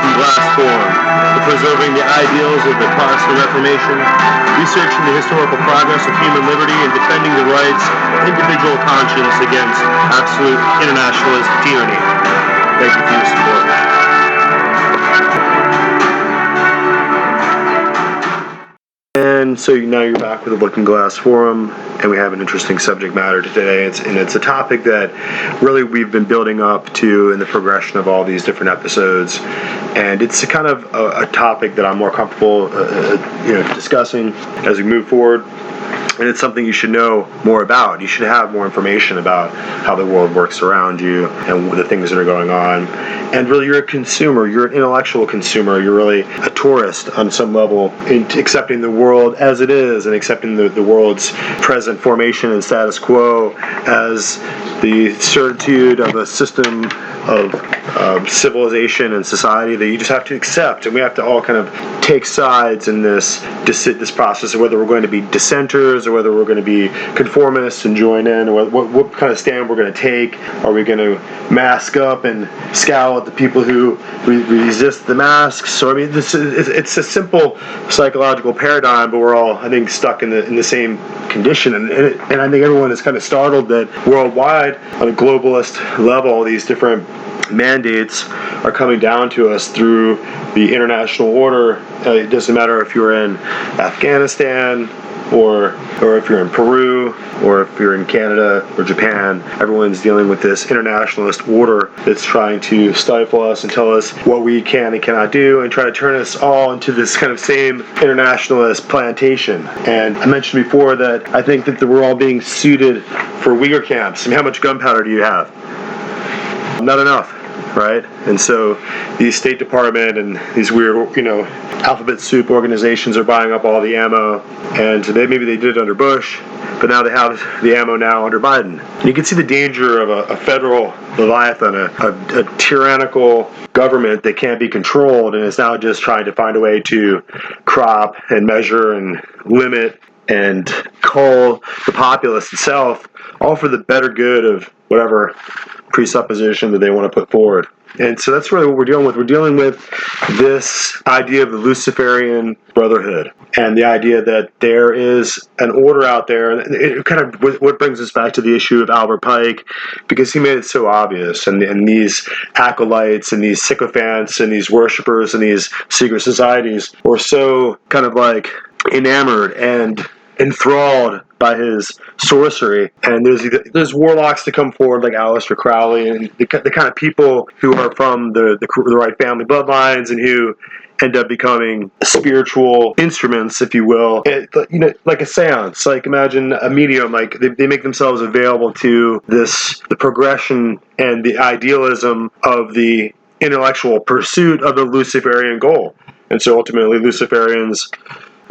looking glass forum for preserving the ideals of the Protestant Reformation, researching the historical progress of human liberty, and defending the rights of individual conscience against absolute internationalist tyranny. Thank you for your support. And so now you're back with the Looking Glass Forum, and we have an interesting subject matter today. It's a topic that really we've been building up to in the progression of all these different episodes, and it's a kind of a topic that I'm more comfortable discussing as we move forward. And it's something you should know more about. You should have more information about how the world works around you and the things that are going on. And really, you're a consumer. You're an intellectual consumer. You're really a tourist on some level in accepting the world as it is and accepting the world's present formation and status quo as the certitude of a system of civilization and society that you just have to accept. And we have to all kind of take sides in this process of whether we're going to be dissenters or whether we're going to be conformists and join in, or what kind of stand we're going to take. Are we going to mask up and scowl at the people who resist the masks? So I mean, it's a simple psychological paradigm, but we're all, I think, stuck in the same condition. And I think everyone is kind of startled that worldwide, on a globalist level, these different mandates are coming down to us through the international order. It doesn't matter if you're in Afghanistan or if you're in Peru or if you're in Canada or Japan. Everyone's dealing with this internationalist order that's trying to stifle us and tell us what we can and cannot do and try to turn us all into this kind of same internationalist plantation. And I mentioned before that I think that we're all being suited for Uyghur camps. I mean, how much gunpowder do you have? Not enough, right? And so these State Department and these weird, alphabet soup organizations are buying up all the ammo, and maybe they did it under Bush, but now they have the ammo now under Biden. And you can see the danger of a federal Leviathan, a tyrannical government that can't be controlled and is now just trying to find a way to crop and measure and limit and cull the populace itself, all for the better good of whatever presupposition that they want to put forward. And so that's really what we're dealing with. We're dealing with this idea of the Luciferian brotherhood and the idea that there is an order out there. And it kind of what brings us back to the issue of Albert Pike, because he made it so obvious. And these acolytes and these sycophants and these worshipers and these secret societies were so kind of like enamored and enthralled by his sorcery, and there's warlocks to come forward like Aleister Crowley and the kind of people who are from the right family bloodlines and who end up becoming spiritual instruments, if you will. Like a seance. Like imagine a medium. Like they make themselves available to the progression and the idealism of the intellectual pursuit of the Luciferian goal. And so ultimately, Luciferians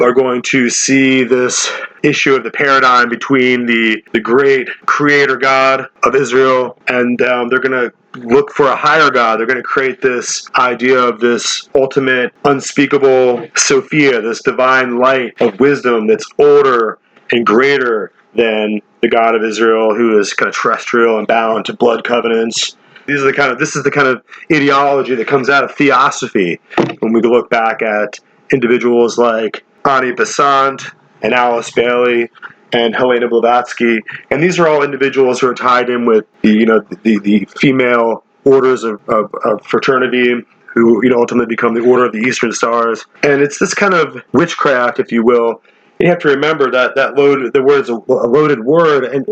are going to see this issue of the paradigm between the great creator God of Israel, and they're going to look for a higher God. They're going to create this idea of this ultimate, unspeakable Sophia, this divine light of wisdom that's older and greater than the God of Israel, who is kind of terrestrial and bound to blood covenants. This is the kind of ideology that comes out of Theosophy when we look back at individuals like Ani Besant and Alice Bailey and Helena Blavatsky, and these are all individuals who are tied in with the female orders of fraternity, who ultimately become the Order of the Eastern Stars, and it's this kind of witchcraft, if you will. You have to remember that the word is a loaded word, and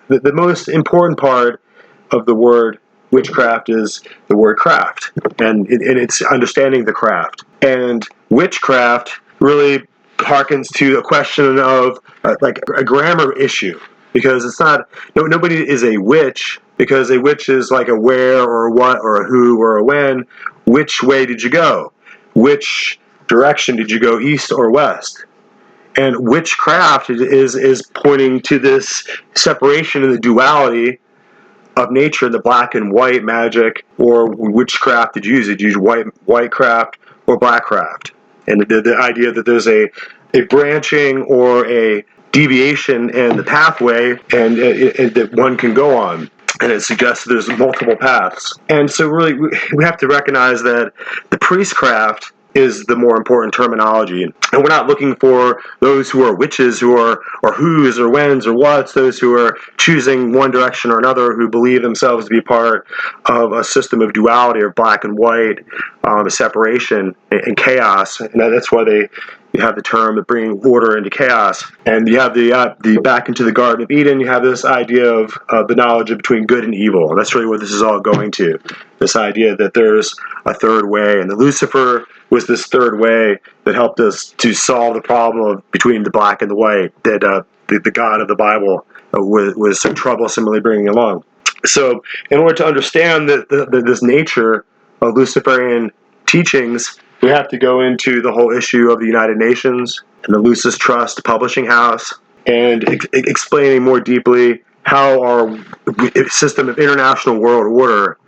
the most important part of the word witchcraft is the word craft, and it's understanding the craft. And witchcraft really harkens to a question of like a grammar issue, because it's not, nobody is a witch, because a witch is like a where or a what or a who or a when. Which way did you go? Which direction did you go, east or west? And witchcraft is pointing to this separation in the duality of nature, the black and white magic, or which craft did you use? Did you use white craft or black craft? And the idea that there's a branching or a deviation in the pathway and that one can go on. And it suggests there's multiple paths. And so really, we have to recognize that the priestcraft is the more important terminology. And we're not looking for those who are witches, or who's or whens or what's, those who are choosing one direction or another, who believe themselves to be part of a system of duality, or black and white, separation and chaos. And that's why you have the term of bringing order into chaos. And you have the back into the Garden of Eden, you have this idea of the knowledge of between good and evil. And that's really what this is all going to. This idea that there's a third way. And the Lucifer was this third way that helped us to solve the problem of between the black and the white that the God of the Bible was so troublesomely bringing along. So in order to understand this nature of Luciferian teachings, we have to go into the whole issue of the United Nations and the Lucis Trust publishing house, and explaining more deeply how our system of international world order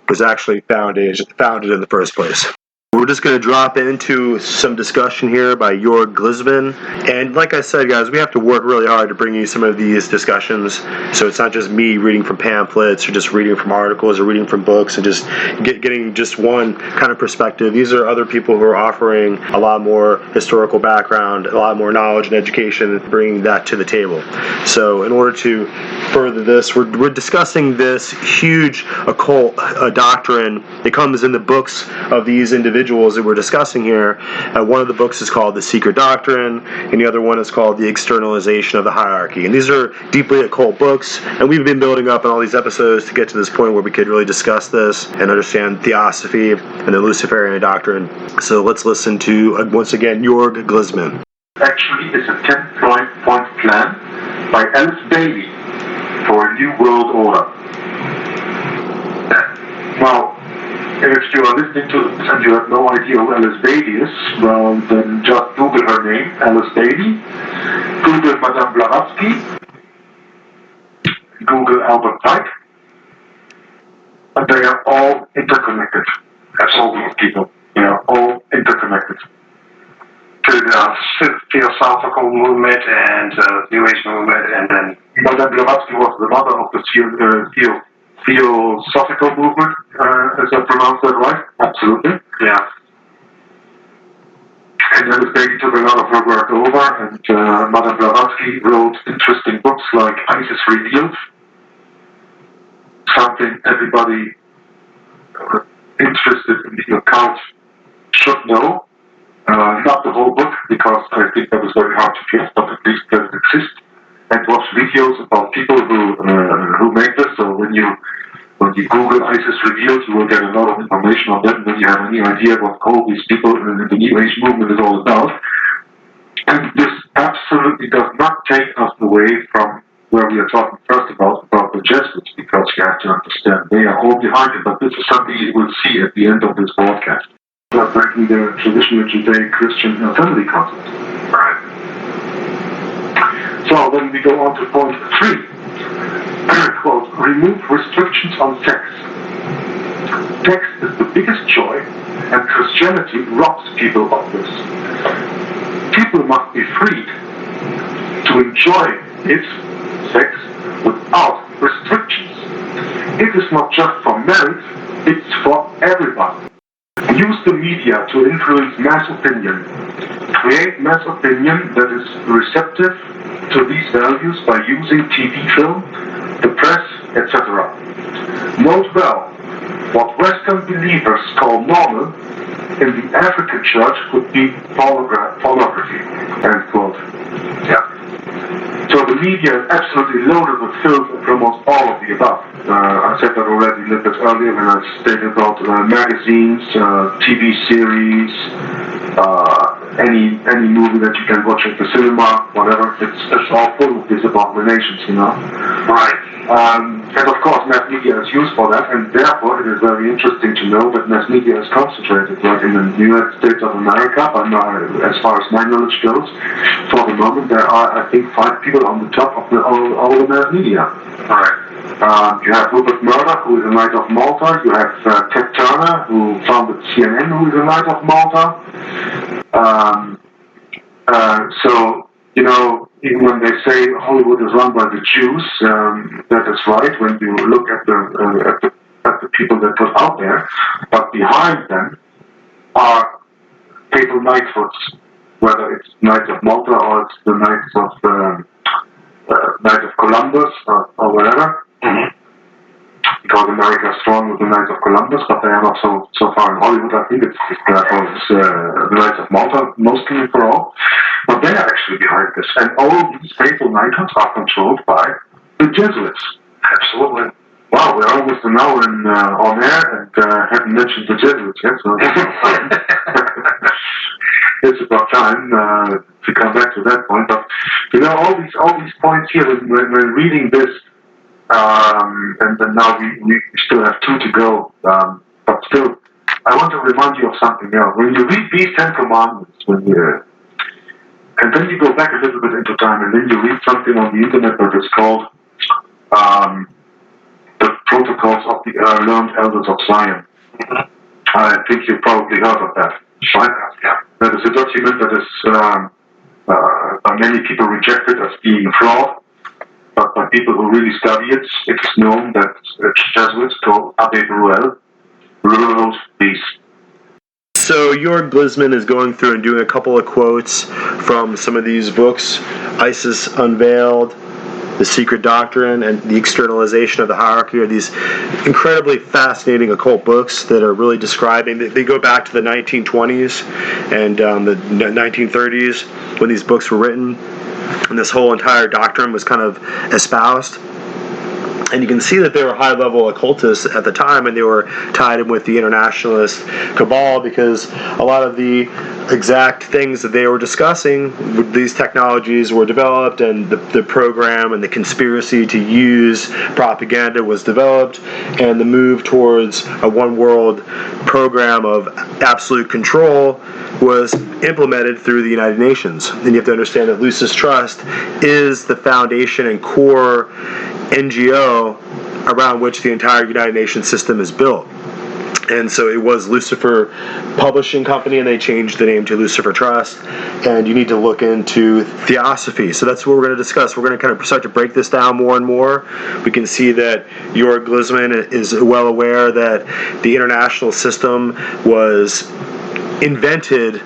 was actually founded in the first place. We're just going to drop into some discussion here by Jörg Glissman. And like I said, guys, we have to work really hard to bring you some of these discussions. So it's not just me reading from pamphlets, or just reading from articles, or reading from books, and just getting just one kind of perspective. These are other people who are offering a lot more historical background, a lot more knowledge and education, bringing that to the table. So in order to further this, we're discussing this huge occult doctrine that comes in the books of these individuals that we're discussing here. One of the books is called The Secret Doctrine, and the other one is called The Externalization of the Hierarchy. And these are deeply occult books, and we've been building up in all these episodes to get to this point where we could really discuss this and understand Theosophy and the Luciferian doctrine. So let's listen to, once again, Jörg Glissman. Actually, it's a 10-point plan by Alice Bailey for a new world order. Now, if you are listening to this and you have no idea who Alice Bailey is, well, then just Google her name, Alice Bailey. Google Madame Blavatsky. Google Albert Pike. And they are all interconnected. As all these people, all interconnected. To the Theosophical movement and New Age movement, and then Madame Blavatsky was the mother of the Theosophical movement, as I pronounced that right? Absolutely. yeah. And then Bailey took a lot of her work over, and Madame Blavatsky wrote interesting books like Isis Revealed, something everybody interested in the occult should know. Not the whole book, because I think that was very hard to get, but at least does it exist. And watch videos about people who make this. So when you Google Isis Revealed, you will get a lot of information on them. Then you have any idea what all these people in the New Age movement is all about. And this absolutely does not take us away from where we are talking first about the Jesuits, because you have to understand they are all behind it. But this is something you will see at the end of this broadcast. They are breaking the traditional Judeo-Christian family concept. Right. So then we go on to point 3. Quote, remove restrictions on sex. Sex is the biggest joy, and Christianity robs people of this. People must be freed to enjoy it, sex, without restrictions. It is not just for married, it's for everyone. Use the media to influence mass opinion. Create mass opinion that is receptive to these values by using TV film, the press, etc. Note well, what Western believers call normal, in the African church would be pornography. End quote. Yeah. So the media is absolutely loaded with filth and promotes all of the above. I said that already a little bit earlier when I stated about magazines, TV series, any movie that you can watch at the cinema, whatever. It's all full of these abominations, Right. And of course, mass media is used for that, and therefore it is very interesting to know that mass media is concentrated, like in the United States of America. But as far as my knowledge goes, for the moment there are, I think, 5 people on the top of all the mass media. Right. You have Rupert Murdoch, who is a Knight of Malta. You have Ted Turner, who founded CNN, who is a Knight of Malta. So, even when they say Hollywood is run by the Jews, that is right when you look at the people that put out there, but behind them are papal knighthoods, whether it's Knight of Malta or it's the Knight of Columbus or whatever. Mm-hmm. Because America is strong with the Knights of Columbus, but they are not so far in Hollywood. I think it's the Knights of Malta, mostly for all. But they are actually behind this. And all these papal knighthoods are controlled by the Jesuits. Absolutely. Wow, we're almost an hour on air and haven't mentioned the Jesuits yet, so it's about time to come back to that point. But all these points here when reading this, and then now we still have 2 to go. But still, I want to remind you of something else. When you read these 10 commandments, and then you go back a little bit into time, and then you read something on the internet that is called the Protocols of the Learned Elders of Zion. Mm-hmm. I think you've probably heard of that. Right? Yeah. That is a document that is by many people rejected as being flawed. But by people who really study it, it's known that the Jesuits called Abbe Bruel wrote these. So Jörg Glisman is going through and doing a couple of quotes from some of these books: Isis Unveiled, The Secret Doctrine, and The Externalization of the Hierarchy. Are these incredibly fascinating occult books that are really describing. They go back to the 1920s and the 1930s when these books were written. And this whole entire doctrine was kind of espoused. And you can see that they were high-level occultists at the time, and they were tied in with the internationalist cabal because a lot of the exact things that they were discussing, these technologies were developed, and the program and the conspiracy to use propaganda was developed, and the move towards a one-world program of absolute control was implemented through the United Nations. And you have to understand that Lucis Trust is the foundation and core NGO around which the entire United Nations system is built. And so it was Lucifer Publishing Company, and they changed the name to Lucifer Trust. And you need to look into Theosophy. So that's what we're going to discuss. We're going to kind of start to break this down more and more. We can see that Jörg Glisman is well aware that the international system was invented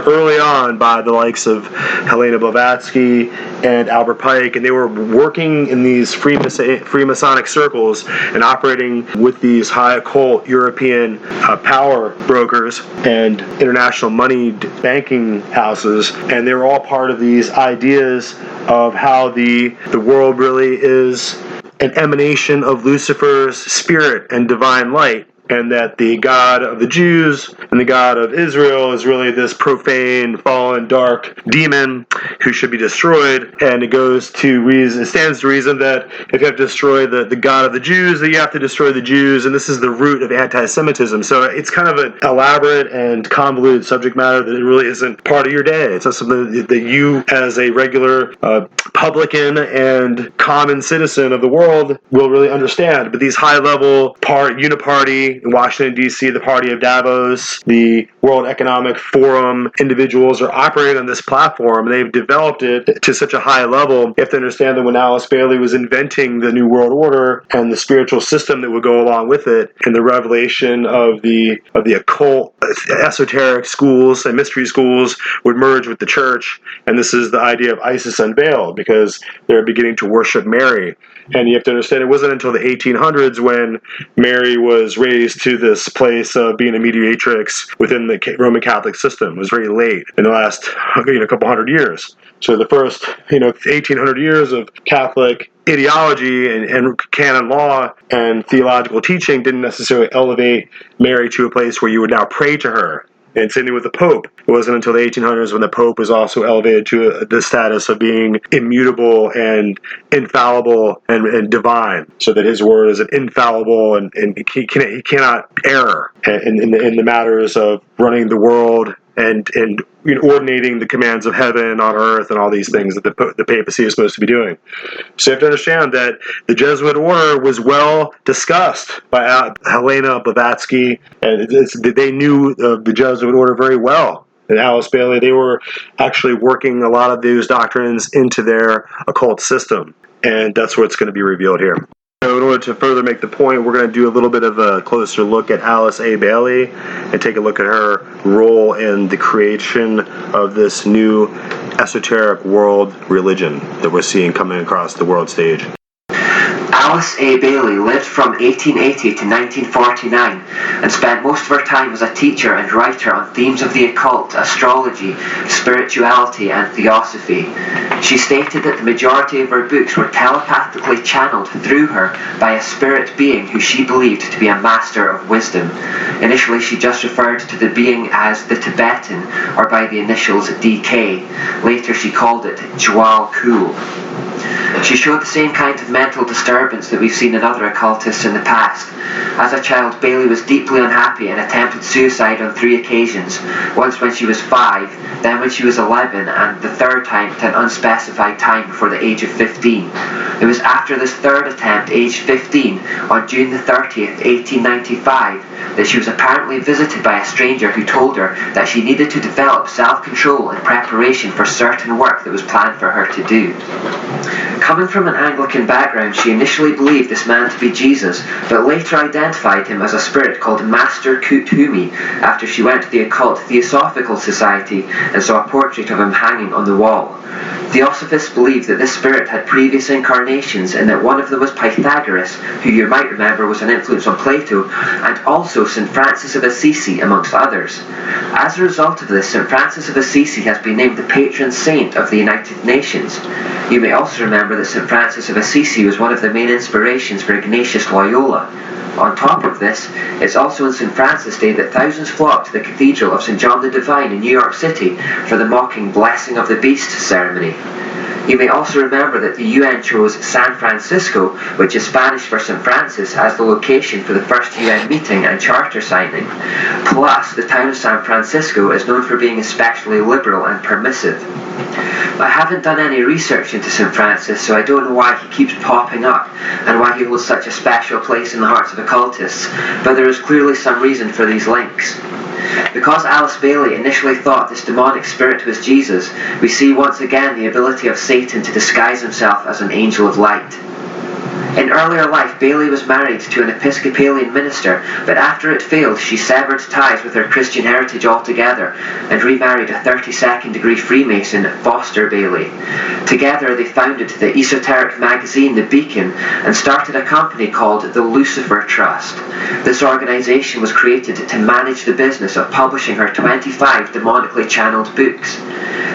early on by the likes of Helena Blavatsky and Albert Pike, and they were working in these Freemasonic circles and operating with these high occult European power brokers and international money banking houses, and they were all part of these ideas of how the world really is an emanation of Lucifer's spirit and divine light, and that the God of the Jews and the God of Israel is really this profane, fallen, dark demon who should be destroyed. And it stands to reason that if you have to destroy the God of the Jews, then you have to destroy the Jews, and this is the root of anti-Semitism. So it's kind of an elaborate and convoluted subject matter that it really isn't part of your day. It's not something that you, as a regular publican and common citizen of the world, will really understand. But these high-level uniparty in Washington, D.C., the Party of Davos, the World Economic Forum individuals are operating on this platform. They've developed it to such a high level. You have to understand that when Alice Bailey was inventing the New World Order and the spiritual system that would go along with it, and the revelation of the occult, esoteric schools and mystery schools would merge with the church. And this is the idea of Isis Unveiled, because they're beginning to worship Mary. And you have to understand it wasn't until the 1800s when Mary was raised to this place of being a mediatrix within the Roman Catholic system. It was very late in the last couple hundred years. So the first 1800 years of Catholic ideology and canon law and theological teaching didn't necessarily elevate Mary to a place where you would now pray to her. And same thing with the Pope. It wasn't until the 1800s when the Pope was also elevated to the status of being immutable and infallible and divine, so that his word is an infallible and he cannot err in the matters of running the world and ordinating the commands of heaven on earth and all these things that the papacy is supposed to be doing. So you have to understand that the Jesuit order was well discussed by Helena Blavatsky, and they knew the Jesuit order very well. and Alice Bailey, they were actually working a lot of those doctrines into their occult system. And that's what's going to be revealed here. So in order to further make the point, we're going to do a little bit of a closer look at Alice A. Bailey and take a look at her role in the creation of this new esoteric world religion that we're seeing coming across the world stage. Alice A. Bailey lived from 1880 to 1949 and spent most of her time as a teacher and writer on themes of the occult, astrology, spirituality, and theosophy. She stated that the majority of her books were telepathically channeled through her by a spirit being who she believed to be a master of wisdom. Initially, she just referred to the being as the Tibetan, or by the initials DK. Later, she called it Jwal Kul. She showed the same kind of mental disturbance that we've seen in other occultists in the past. As a child, Bailey was deeply unhappy and attempted suicide on 3 occasions, once when she was 5, then when she was 11, and the third time at an unspecified time before the age of 15. It was after this third attempt, aged 15, on June the 30th, 1895, that she was apparently visited by a stranger who told her that she needed to develop self-control in preparation for certain work that was planned for her to do. Coming from an Anglican background, she initially believed this man to be Jesus, but later identified him as a spirit called Master Kuthumi after she went to the occult Theosophical Society and saw a portrait of him hanging on the wall. Theosophists believed that this spirit had previous incarnations and that one of them was Pythagoras, who you might remember was an influence on Plato, and also St. Francis of Assisi, amongst others. As a result of this, St. Francis of Assisi has been named the patron saint of the United Nations. You may also remember that St. Francis of Assisi was one of the main inspirations for Ignatius Loyola. On top of this, it's also on St. Francis Day that thousands flock to the Cathedral of St. John the Divine in New York City for the mocking Blessing of the Beast ceremony. You may also remember that the UN chose San Francisco, which is Spanish for St. Francis, as the location for the first UN meeting and charter signing. Plus, the town of San Francisco is known for being especially liberal and permissive. I haven't done any research into St. Francis, so I don't know why he keeps popping up and why he holds such a special place in the hearts of occultists, but there is clearly some reason for these links. Because Alice Bailey initially thought this demonic spirit was Jesus, we see once again the ability of Satan to disguise himself as an angel of light. In earlier life, Bailey was married to an Episcopalian minister, but after it failed, she severed ties with her Christian heritage altogether and remarried a 32nd degree Freemason, Foster Bailey. Together, they founded the esoteric magazine The Beacon and started a company called the Lucifer Trust. This organization was created to manage the business of publishing her 25 demonically channeled books.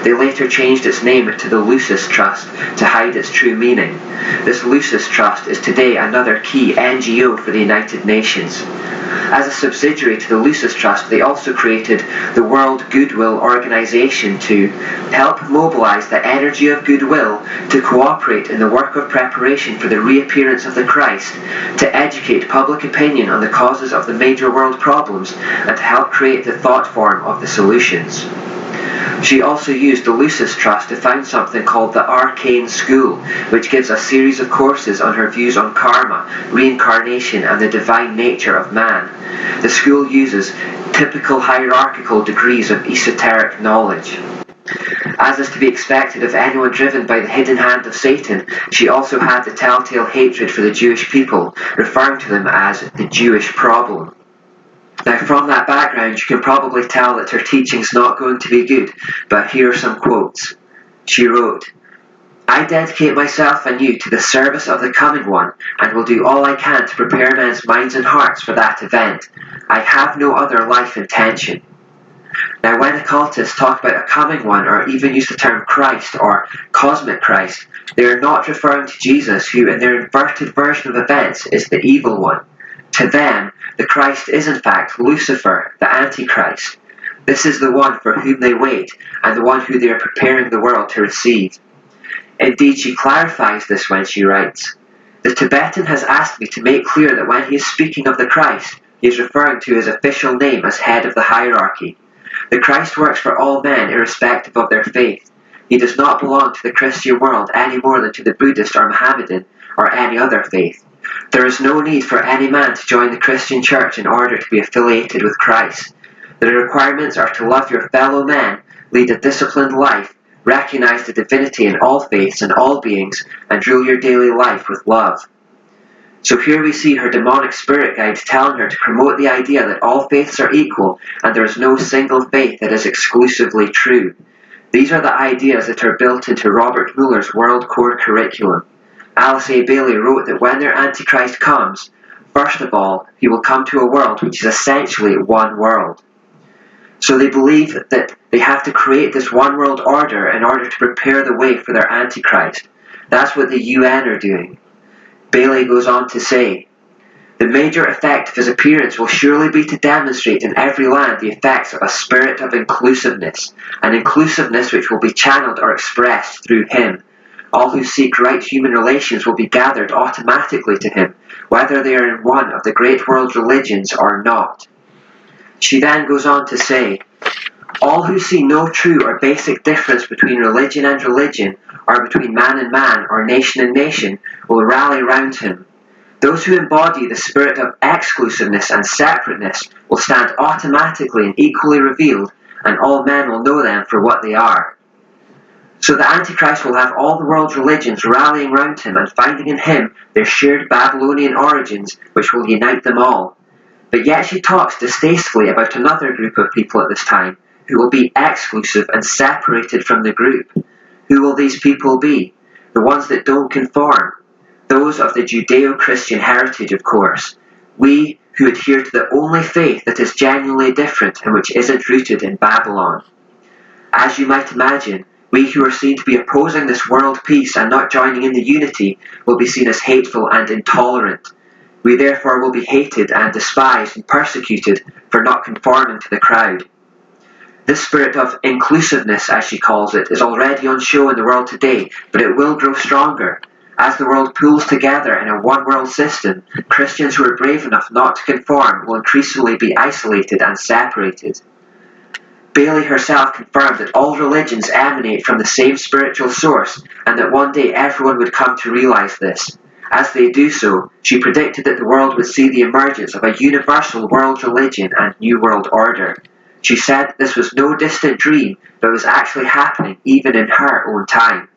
They later changed its name to the Lucis Trust to hide its true meaning. This Lucis Trust is today another key NGO for the United Nations. As a subsidiary to the Lucis Trust, they also created the World Goodwill Organization to help mobilize the energy of goodwill to cooperate in the work of preparation for the reappearance of the Christ, to educate public opinion on the causes of the major world problems, and to help create the thought form of the solutions. She also used the Lucis Trust to found something called the Arcane School, which gives a series of courses on her views on karma, reincarnation, and the divine nature of man. The school uses typical hierarchical degrees of esoteric knowledge. As is to be expected of anyone driven by the hidden hand of Satan, she also had the telltale hatred for the Jewish people, referring to them as the Jewish problem. Now, from that background, you can probably tell that her teaching's not going to be good, but here are some quotes. She wrote, "I dedicate myself anew to the service of the coming one, and will do all I can to prepare men's minds and hearts for that event. I have no other life intention." Now, when occultists talk about a coming one, or even use the term Christ or cosmic Christ, they are not referring to Jesus, who in their inverted version of events is the evil one. To them, the Christ is in fact Lucifer, the Antichrist. This is the one for whom they wait, and the one who they are preparing the world to receive. Indeed, she clarifies this when she writes, "The Tibetan has asked me to make clear that when he is speaking of the Christ, he is referring to his official name as head of the hierarchy. The Christ works for all men irrespective of their faith. He does not belong to the Christian world any more than to the Buddhist or Mohammedan or any other faith. There is no need for any man to join the Christian church in order to be affiliated with Christ. The requirements are to love your fellow men, lead a disciplined life, recognize the divinity in all faiths and all beings, and rule your daily life with love. So here we see her demonic spirit guide telling her to promote the idea that all faiths are equal and there is no single faith that is exclusively true. These are the ideas that are built into Robert Muller's World Core curriculum. Alice A. Bailey wrote that when their Antichrist comes, first of all, he will come to a world which is essentially one world. So they believe that they have to create this one world order in order to prepare the way for their Antichrist. That's what the UN are doing. Bailey goes on to say, the major effect of his appearance will surely be to demonstrate in every land the effects of a spirit of inclusiveness, an inclusiveness which will be channeled or expressed through him. All who seek right human relations will be gathered automatically to him, whether they are in one of the great world religions or not. She then goes on to say, all who see no true or basic difference between religion and religion, or between man and man, or nation and nation, will rally round him. Those who embody the spirit of exclusiveness and separateness will stand automatically and equally revealed, and all men will know them for what they are. So the Antichrist will have all the world's religions rallying round him and finding in him their shared Babylonian origins, which will unite them all. But yet she talks distastefully about another group of people at this time, who will be exclusive and separated from the group. Who will these people be? The ones that don't conform. Those of the Judeo-Christian heritage, of course. We who adhere to the only faith that is genuinely different and which isn't rooted in Babylon. As you might imagine, we who are seen to be opposing this world peace and not joining in the unity will be seen as hateful and intolerant. We therefore will be hated and despised and persecuted for not conforming to the crowd. This spirit of inclusiveness, as she calls it, is already on show in the world today, but it will grow stronger. As the world pools together in a one-world system, Christians who are brave enough not to conform will increasingly be isolated and separated. Bailey herself confirmed that all religions emanate from the same spiritual source, and that one day everyone would come to realize this. As they do so, she predicted that the world would see the emergence of a universal world religion and new world order. She said this was no distant dream, but was actually happening even in her own time.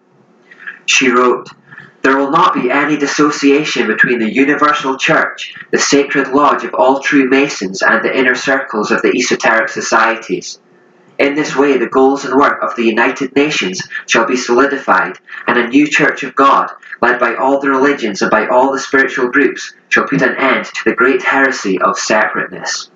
She wrote, there will not be any dissociation between the universal church, the sacred lodge of all true Masons, and the inner circles of the esoteric societies. In this way, the goals and work of the United Nations shall be solidified, and a new Church of God, led by all the religions and by all the spiritual groups, shall put an end to the great heresy of separateness.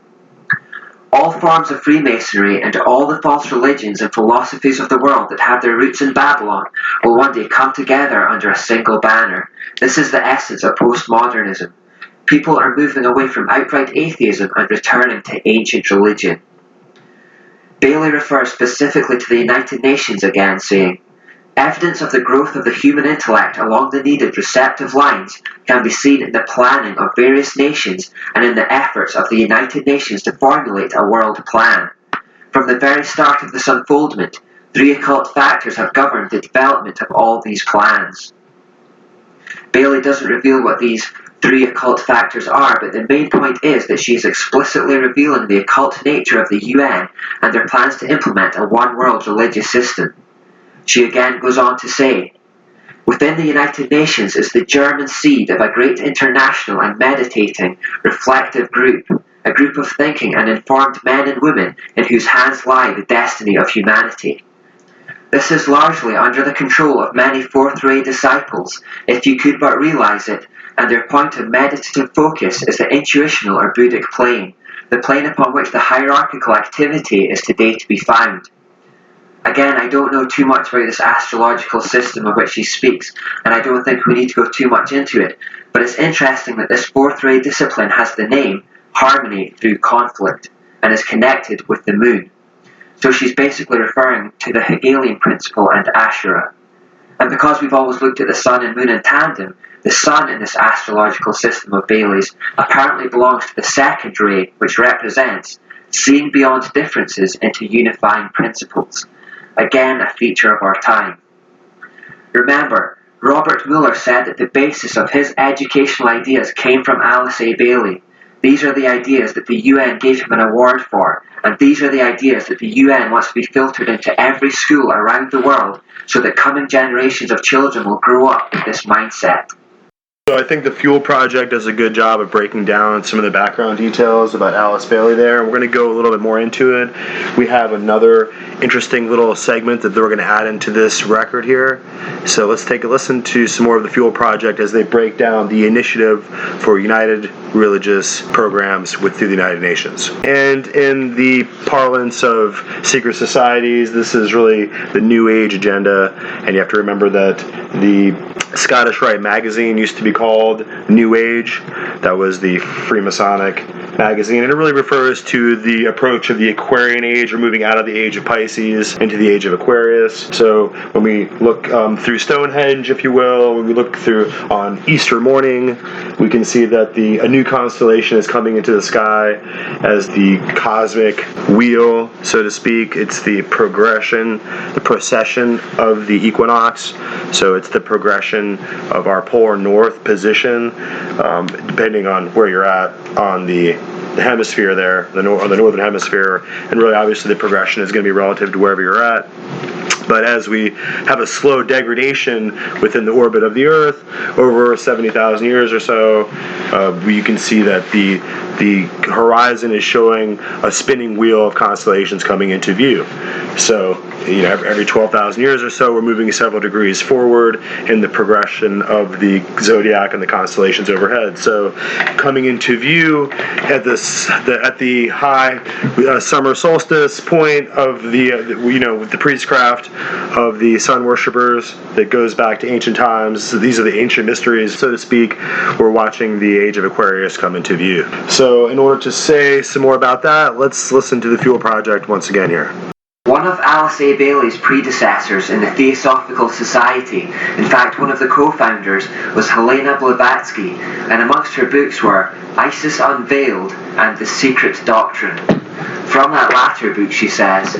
All forms of Freemasonry and all the false religions and philosophies of the world that have their roots in Babylon will one day come together under a single banner. This is the essence of postmodernism. People are moving away from outright atheism and returning to ancient religion. Bailey refers specifically to the United Nations again, saying, evidence of the growth of the human intellect along the needed receptive lines can be seen in the planning of various nations and in the efforts of the United Nations to formulate a world plan. From the very start of this unfoldment, 3 occult factors have governed the development of all these plans. Bailey doesn't reveal what these 3 occult factors are, but the main point is that she is explicitly revealing the occult nature of the UN and their plans to implement a one-world religious system. She again goes on to say, within the United Nations is the German seed of a great international and meditating, reflective group, a group of thinking and informed men and women in whose hands lie the destiny of humanity. This is largely under the control of many fourth-ray disciples, if you could but realize it, and their point of meditative focus is the intuitional or Buddhic plane, the plane upon which the hierarchical activity is today to be found. Again, I don't know too much about this astrological system of which she speaks, and I don't think we need to go too much into it, but it's interesting that this fourth-ray discipline has the name harmony through conflict, and is connected with the moon. So she's basically referring to the Hegelian principle and Ashura. And because we've always looked at the sun and moon in tandem, the sun in this astrological system of Bailey's apparently belongs to the second ray, which represents seeing beyond differences into unifying principles. Again, a feature of our time. Remember, Robert Muller said that the basis of his educational ideas came from Alice A. Bailey. These are the ideas that the UN gave him an award for, and these are the ideas that the UN wants to be filtered into every school around the world so that coming generations of children will grow up with this mindset. So I think the Fuel Project does a good job of breaking down some of the background details about Alice Bailey there. We're going to go a little bit more into it. We have another interesting little segment that we're going to add into this record here. So let's take a listen to some more of the Fuel Project as they break down the initiative for united religious programs through the United Nations. And in the parlance of secret societies, this is really the New Age agenda, and you have to remember that the Scottish Rite magazine used to be called New Age. That was the Freemasonic magazine, and it really refers to the approach of the Aquarian age. We're moving out of the age of Pisces into the age of Aquarius. So when we look through Stonehenge, if you will, when we look through on Easter morning, we can see that a new constellation is coming into the sky as the cosmic wheel, so to speak. It's the progression, the procession of the equinox. So it's the progression of our polar north position, depending on where you're at on the hemisphere there, on the northern hemisphere, and really obviously the progression is going to be relative to wherever you're at. But as we have a slow degradation within the orbit of the Earth over 70,000 years or so, you can see that the horizon is showing a spinning wheel of constellations coming into view. So, every 12,000 years or so, we're moving several degrees forward in the progression of the zodiac and the constellations overhead. So, coming into view at the high summer solstice point of with the priestcraft of the sun worshippers that goes back to ancient times. So these are the ancient mysteries, so to speak. We're watching the age of Aquarius come into view. So in order to say some more about that, let's listen to the Fuel Project once again here. One of Alice A. Bailey's predecessors in the Theosophical Society, in fact one of the co-founders, was Helena Blavatsky, and amongst her books were Isis Unveiled and The Secret Doctrine. From that latter book she says,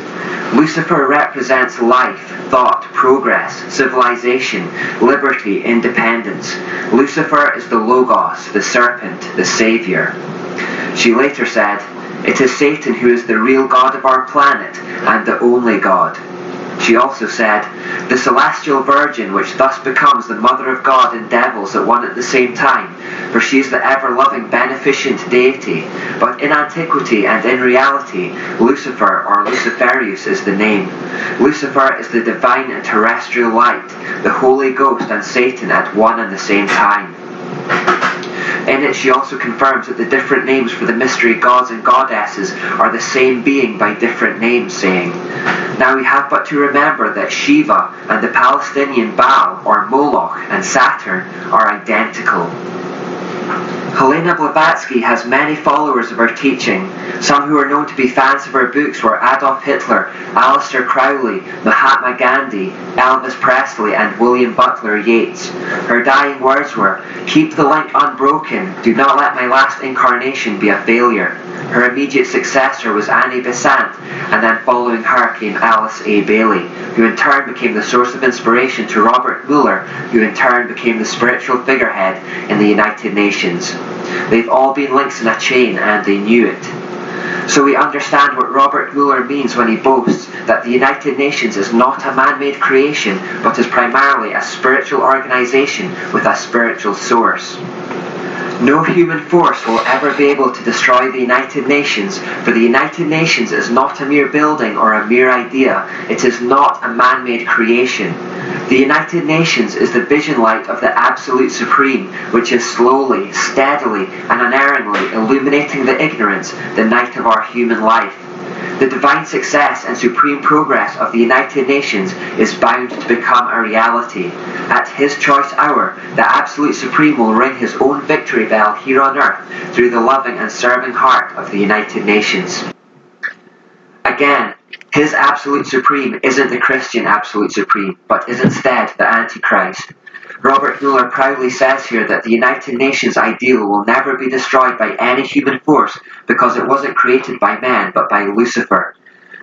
Lucifer represents life, thought, progress, civilization, liberty, independence. Lucifer is the Logos, the serpent, the savior. She later said, it is Satan who is the real God of our planet and the only God. She also said, the celestial virgin which thus becomes the mother of God and devils at one at the same time, for she is the ever-loving beneficent deity, but in antiquity and in reality, Lucifer or Luciferius is the name. Lucifer is the divine and terrestrial light, the Holy Ghost and Satan at one and the same time. In it she also confirms that the different names for the mystery gods and goddesses are the same being by different names, saying, now we have but to remember that Shiva and the Palestinian Baal or Moloch and Saturn are identical. Helena Blavatsky has many followers of her teaching. Some who are known to be fans of her books were Adolf Hitler, Aleister Crowley, Mahatma Gandhi, Elvis Presley, and William Butler Yeats. Her dying words were, keep the link unbroken, do not let my last incarnation be a failure. Her immediate successor was Annie Besant, and then following her came Alice A. Bailey, who in turn became the source of inspiration to Robert Mueller, who in turn became the spiritual figurehead in the United Nations. They've all been links in a chain, and they knew it. So we understand what Robert Mueller means when he boasts that the United Nations is not a man-made creation, but is primarily a spiritual organization with a spiritual source. No human force will ever be able to destroy the United Nations, for the United Nations is not a mere building or a mere idea. It is not a man-made creation. The United Nations is the vision light of the Absolute Supreme, which is slowly, steadily, and unerringly illuminating the ignorance, the night of our human life. The divine success and supreme progress of the United Nations is bound to become a reality. At his choice hour, the Absolute Supreme will ring his own victory bell here on earth through the loving and serving heart of the United Nations. Again, his Absolute Supreme isn't the Christian Absolute Supreme, but is instead the Antichrist. Robert Mueller proudly says here that the United Nations ideal will never be destroyed by any human force because it wasn't created by man but by Lucifer.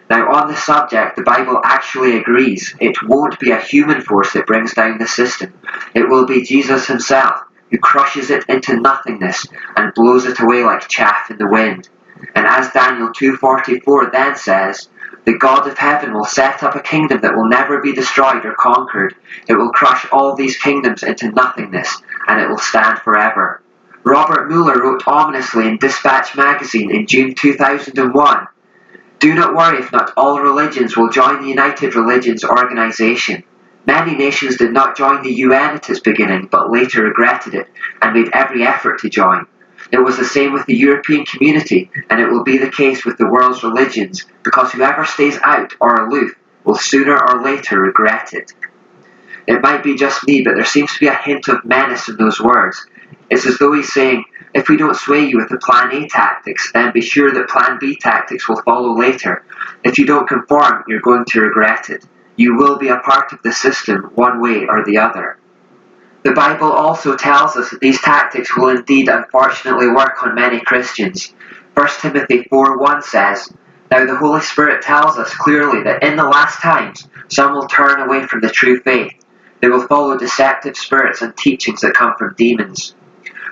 Now on the subject, the Bible actually agrees. It won't be a human force that brings down the system. It will be Jesus himself, who crushes it into nothingness and blows it away like chaff in the wind. And as Daniel 2:44 then says, the God of heaven will set up a kingdom that will never be destroyed or conquered. It will crush all these kingdoms into nothingness, and it will stand forever. Robert Mueller wrote ominously in Dispatch magazine in June 2001, "Do not worry if not all religions will join the United Religions Organization. Many nations did not join the UN at its beginning, but later regretted it and made every effort to join. It was the same with the European community, and it will be the case with the world's religions, because whoever stays out or aloof will sooner or later regret it." It might be just me, but there seems to be a hint of menace in those words. It's as though he's saying, if we don't sway you with the Plan A tactics, then be sure that Plan B tactics will follow later. If you don't conform, you're going to regret it. You will be a part of the system, one way or the other. The Bible also tells us that these tactics will indeed unfortunately work on many Christians. 1 Timothy 4:1 says, "Now the Holy Spirit tells us clearly that in the last times some will turn away from the true faith. They will follow deceptive spirits and teachings that come from demons."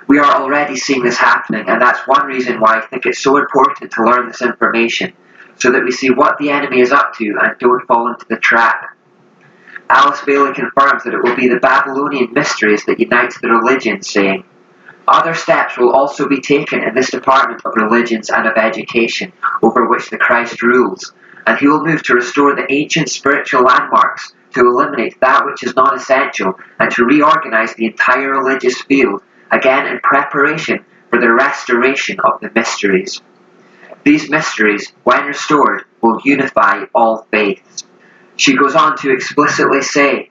We are already seeing this happening, and that's one reason why I think it's so important to learn this information, so that we see what the enemy is up to and don't fall into the trap. Alice Bailey confirms that it will be the Babylonian mysteries that unite the religions, saying, "Other steps will also be taken in this department of religions and of education, over which the Christ rules, and he will move to restore the ancient spiritual landmarks, to eliminate that which is not essential, and to reorganize the entire religious field, again in preparation for the restoration of the mysteries. These mysteries, when restored, will unify all faiths." She goes on to explicitly say,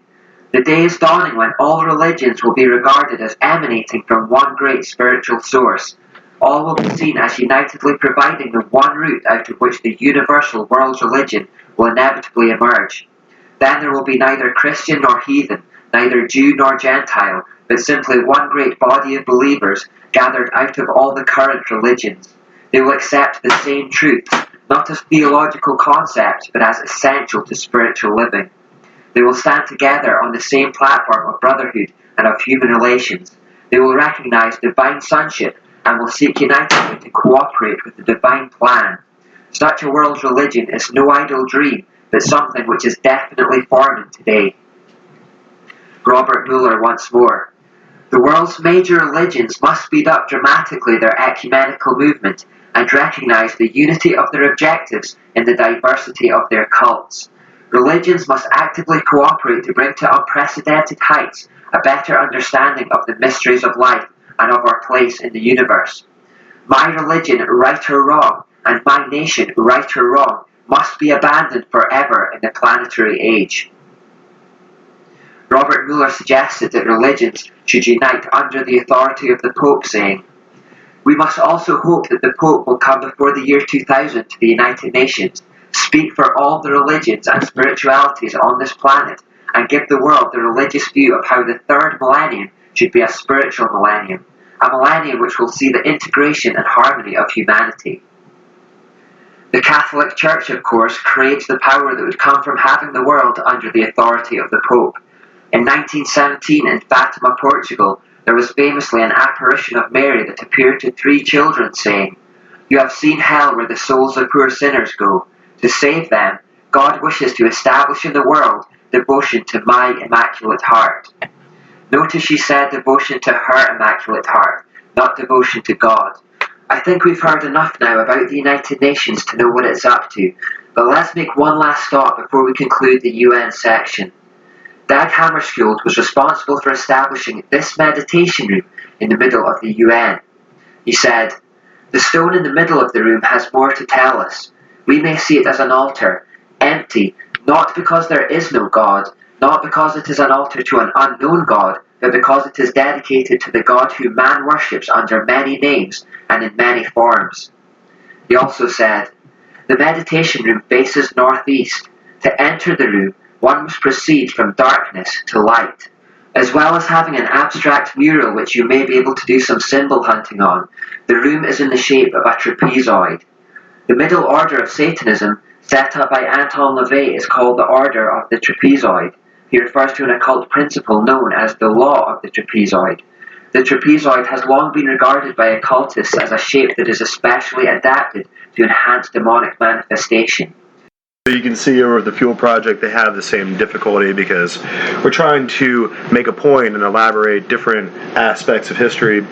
"The day is dawning when all religions will be regarded as emanating from one great spiritual source. All will be seen as unitedly providing the one root out of which the universal world's religion will inevitably emerge. Then there will be neither Christian nor heathen, neither Jew nor Gentile, but simply one great body of believers gathered out of all the current religions. They will accept the same truths, not as theological concepts, but as essential to spiritual living. They will stand together on the same platform of brotherhood and of human relations. They will recognize divine sonship and will seek unitedly to cooperate with the divine plan. Such a world's religion is no idle dream, but something which is definitely forming today." Robert Mueller once more, "The world's major religions must speed up dramatically their ecumenical movement and recognize the unity of their objectives in the diversity of their cults. Religions must actively cooperate to bring to unprecedented heights a better understanding of the mysteries of life and of our place in the universe. My religion, right or wrong, and my nation, right or wrong, must be abandoned forever in the planetary age." Robert Mueller suggested that religions should unite under the authority of the Pope, saying, "We must also hope that the Pope will come before the year 2000 to the United Nations, speak for all the religions and spiritualities on this planet, and give the world the religious view of how the third millennium should be a spiritual millennium, a millennium which will see the integration and harmony of humanity." The Catholic Church, of course, craves the power that would come from having the world under the authority of the Pope. In 1917 in Fatima, Portugal, there was famously an apparition of Mary that appeared to 3 children, saying, "You have seen hell where the souls of poor sinners go. To save them, God wishes to establish in the world devotion to my Immaculate Heart." Notice she said devotion to her Immaculate Heart, not devotion to God. I think we've heard enough now about the United Nations to know what it's up to, but let's make one last stop before we conclude the UN section. Dag Hammarskjöld was responsible for establishing this meditation room in the middle of the UN. He said, "The stone in the middle of the room has more to tell us. We may see it as an altar, empty, not because there is no God, not because it is an altar to an unknown God, but because it is dedicated to the God who man worships under many names and in many forms." He also said, "The meditation room faces northeast. To enter the room, one must proceed from darkness to light." As well as having an abstract mural which you may be able to do some symbol hunting on, the room is in the shape of a trapezoid. The middle order of Satanism, set up by Anton LaVey, is called the Order of the Trapezoid. He refers to an occult principle known as the Law of the Trapezoid. The trapezoid has long been regarded by occultists as a shape that is especially adapted to enhance demonic manifestation. So you can see over the Fuel Project they have the same difficulty because we're trying to make a point and elaborate different aspects of history,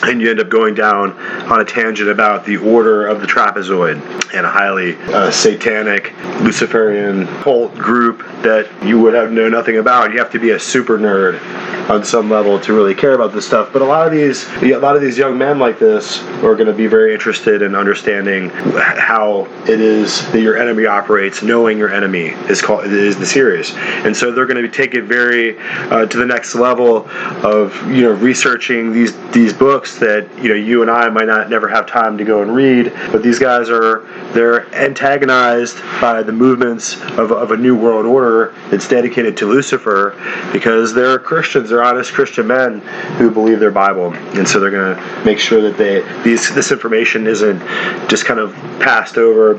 and you end up going down on a tangent about the order of the trapezoid and a highly satanic Luciferian cult group that you would have known nothing about. You have to be a super nerd on some level to really care about this stuff. But a lot of these young men like this are going to be very interested in understanding how it is that your enemy operates. Knowing your enemy is the series, and so they're going to take it very to the next level of researching these books that you and I might not never have time to go and read. But these guys they're antagonized by the movements of a new world order that's dedicated to Lucifer because they're Christians. They're honest Christian men who believe their Bible, and so they're going to make sure that this information isn't just kind of passed over.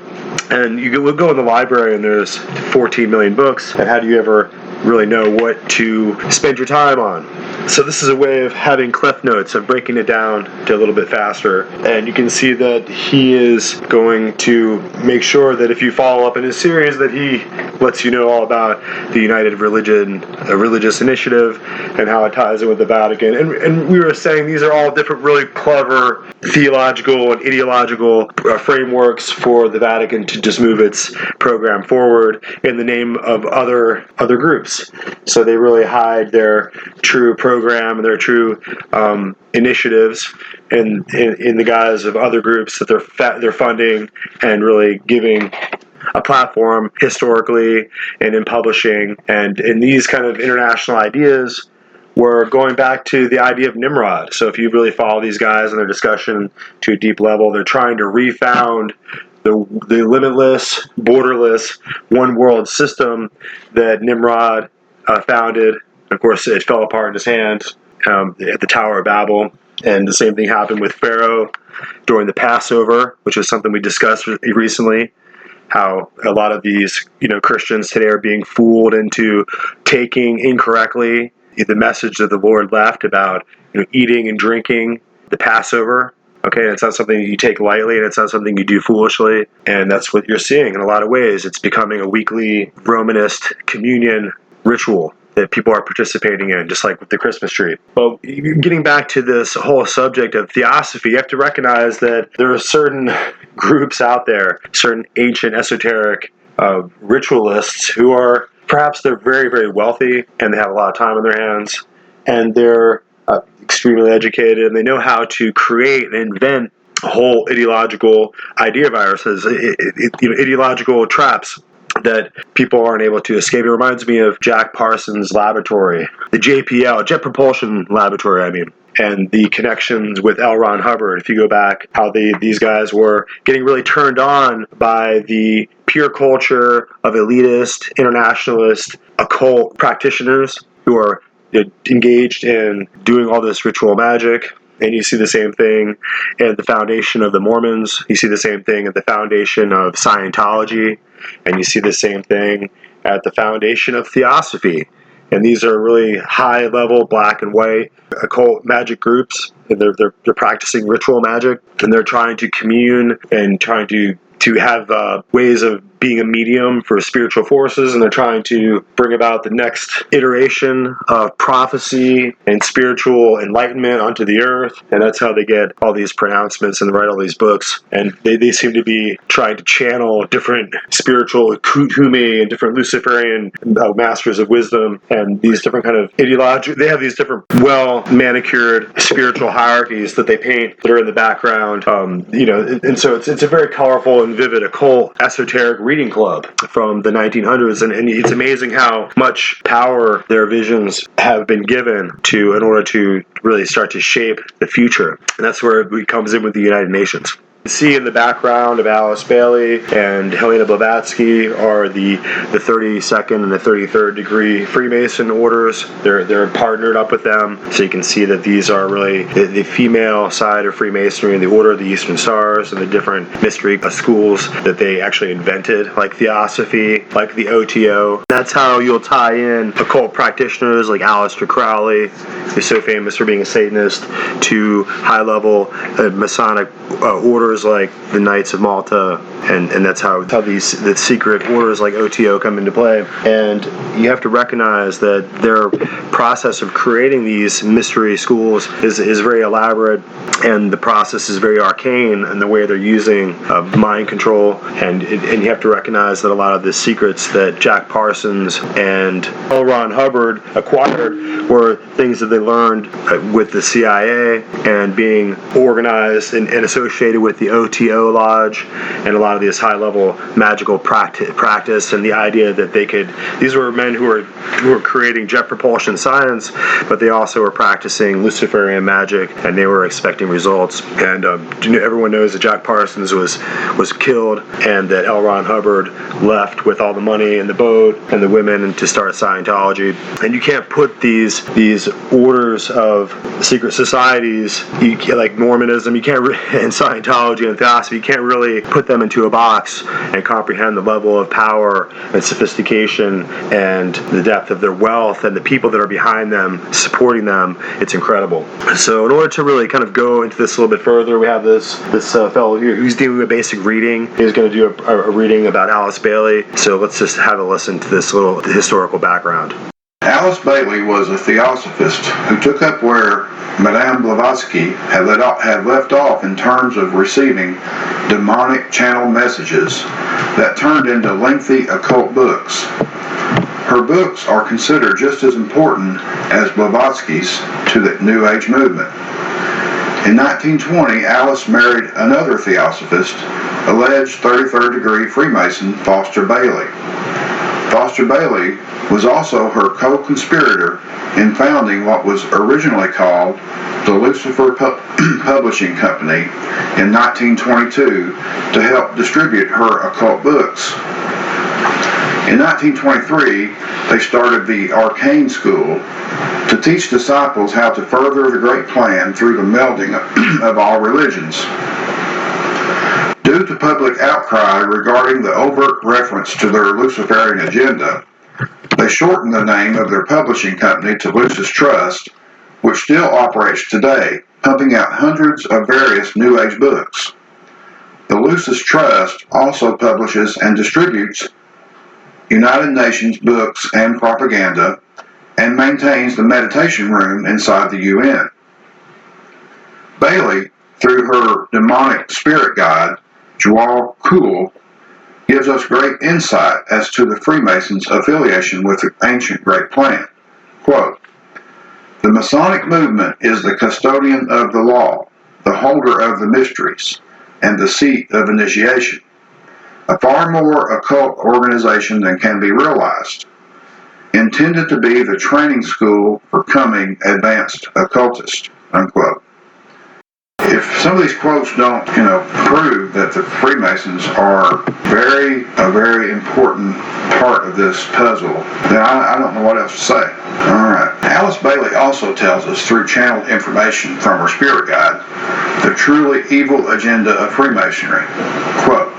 And we'll go in the library and there's 14 million books, and how do you ever really know what to spend your time on? So this is a way of having cliff notes, of breaking it down to a little bit faster. And you can see that he is going to make sure that if you follow up in his series that he lets you know all about the United Religion, a religious initiative, and how it ties in with the Vatican. And we were saying these are all different really clever theological and ideological frameworks for the Vatican to just move its program forward in the name of other groups. So they really hide their true program and their true initiatives in the guise of other groups that they're funding and really giving a platform historically and in publishing. And in these kind of international ideas, we're going back to the idea of Nimrod. So if you really follow these guys in their discussion to a deep level, they're trying to refound the limitless, borderless, one world system that Nimrod founded. Of course, it fell apart in his hands at the Tower of Babel. And the same thing happened with Pharaoh during the Passover, which is something we discussed recently. How a lot of these, Christians today are being fooled into taking incorrectly the message that the Lord left about, eating and drinking the Passover. Okay, and it's not something you take lightly, and it's not something you do foolishly. And that's what you're seeing in a lot of ways. It's becoming a weekly Romanist communion ritual that people are participating in, just like with the Christmas tree. But getting back to this whole subject of Theosophy, you have to recognize that there are certain groups out there, certain ancient esoteric ritualists who are, perhaps they're very, very wealthy and they have a lot of time on their hands, and they're extremely educated, and they know how to create and invent whole ideological idea viruses, ideological traps that people aren't able to escape. It reminds me of Jack Parsons' laboratory, the JPL, Jet Propulsion Laboratory, and the connections with L. Ron Hubbard. If you go back, how these guys were getting really turned on by the pure culture of elitist, internationalist, occult practitioners who are engaged in doing all this ritual magic. And you see the same thing at the foundation of the Mormons. You see the same thing at the foundation of Scientology. And you see the same thing at the foundation of Theosophy. And these are really high-level black and white occult magic groups. And they're practicing ritual magic. And they're trying to commune and trying to have ways of being a medium for spiritual forces, and they're trying to bring about the next iteration of prophecy and spiritual enlightenment onto the earth. And that's how they get all these pronouncements and write all these books. And they seem to be trying to channel different spiritual kutume and different Luciferian masters of wisdom and these different kind of ideology. They have these different well-manicured spiritual hierarchies that they paint that are in the background. And so it's a very colorful and vivid occult esoteric reading club from the 1900s, and it's amazing how much power their visions have been given to in order to really start to shape the future. And that's where it comes in with the United Nations. You see in the background of Alice Bailey and Helena Blavatsky are the 32nd and the 33rd degree Freemason orders. They're partnered up with them, so you can see that these are really the female side of Freemasonry, the Order of the Eastern Stars, and the different mystery schools that they actually invented, like Theosophy like the OTO. That's how you'll tie in occult practitioners like Aleister Crowley, who's so famous for being a Satanist, to high-level Masonic orders like the Knights of Malta, and that's how the secret orders like OTO come into play. And you have to recognize that their process of creating these mystery schools is very elaborate, and the process is very arcane in the way they're using mind control, and you have to recognize that a lot of the secrets that Jack Parsons and L. Ron Hubbard acquired were things that they learned with the CIA and being organized and associated with the OTO Lodge and a lot of this high-level magical practice, and the idea that these were men who were creating jet propulsion science, but they also were practicing Luciferian magic, and they were expecting results. And everyone knows that Jack Parsons was killed, and that L. Ron Hubbard left with all the money and the boat and the women to start Scientology. And you can't put these orders of secret societies, like Mormonism, and Scientology and Theosophy, you can't really put them into a box and comprehend the level of power and sophistication and the depth of their wealth and the people that are behind them, supporting them. It's incredible. So in order to really kind of go into this a little bit further, we have this fellow here who's doing a basic reading. He's going to do a reading about Alice Bailey. So let's just have a listen to this little historical background. Alice Bailey was a theosophist who took up where Madame Blavatsky had left off in terms of receiving demonic channel messages that turned into lengthy occult books. Her books are considered just as important as Blavatsky's to the New Age movement. In 1920, Alice married another theosophist, alleged 33rd degree Freemason Foster Bailey. Foster Bailey was also her co-conspirator in founding what was originally called the Lucifer Publishing Company in 1922 to help distribute her occult books. In 1923, they started the Arcane School to teach disciples how to further the great plan through the melding of all religions. Due to public outcry regarding the overt reference to their Luciferian agenda, they shortened the name of their publishing company to Lucis Trust, which still operates today, pumping out hundreds of various New Age books. The Lucis Trust also publishes and distributes United Nations books and propaganda, and maintains the meditation room inside the UN. Bailey, through her demonic spirit guide, Joao Kuhl, gives us great insight as to the Freemasons' affiliation with the ancient Great Plan. Quote, "The Masonic movement is the custodian of the law, the holder of the mysteries, and the seat of initiation. A far more occult organization than can be realized, intended to be the training school for coming advanced occultists," unquote. If some of these quotes don't, prove that the Freemasons are a very important part of this puzzle, then I don't know what else to say. All right. Alice Bailey also tells us through channeled information from her spirit guide the truly evil agenda of Freemasonry. Quote,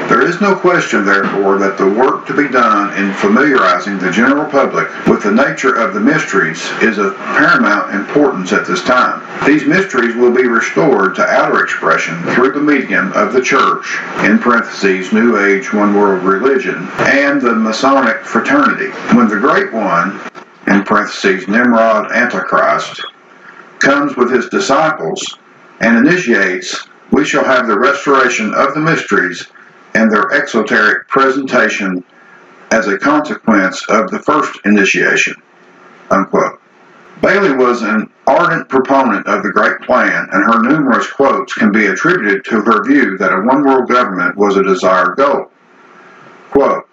"There is no question, therefore, that the work to be done in familiarizing the general public with the nature of the mysteries is of paramount importance at this time. These mysteries will be restored to outer expression through the medium of the Church, in parentheses, New Age One World Religion, and the Masonic Fraternity. When the Great One, in parentheses, Nimrod Antichrist, comes with his disciples and initiates, we shall have the restoration of the mysteries and their exoteric presentation as a consequence of the first initiation," unquote. Bailey was an ardent proponent of the Great Plan, and her numerous quotes can be attributed to her view that a one-world government was a desired goal. Quote,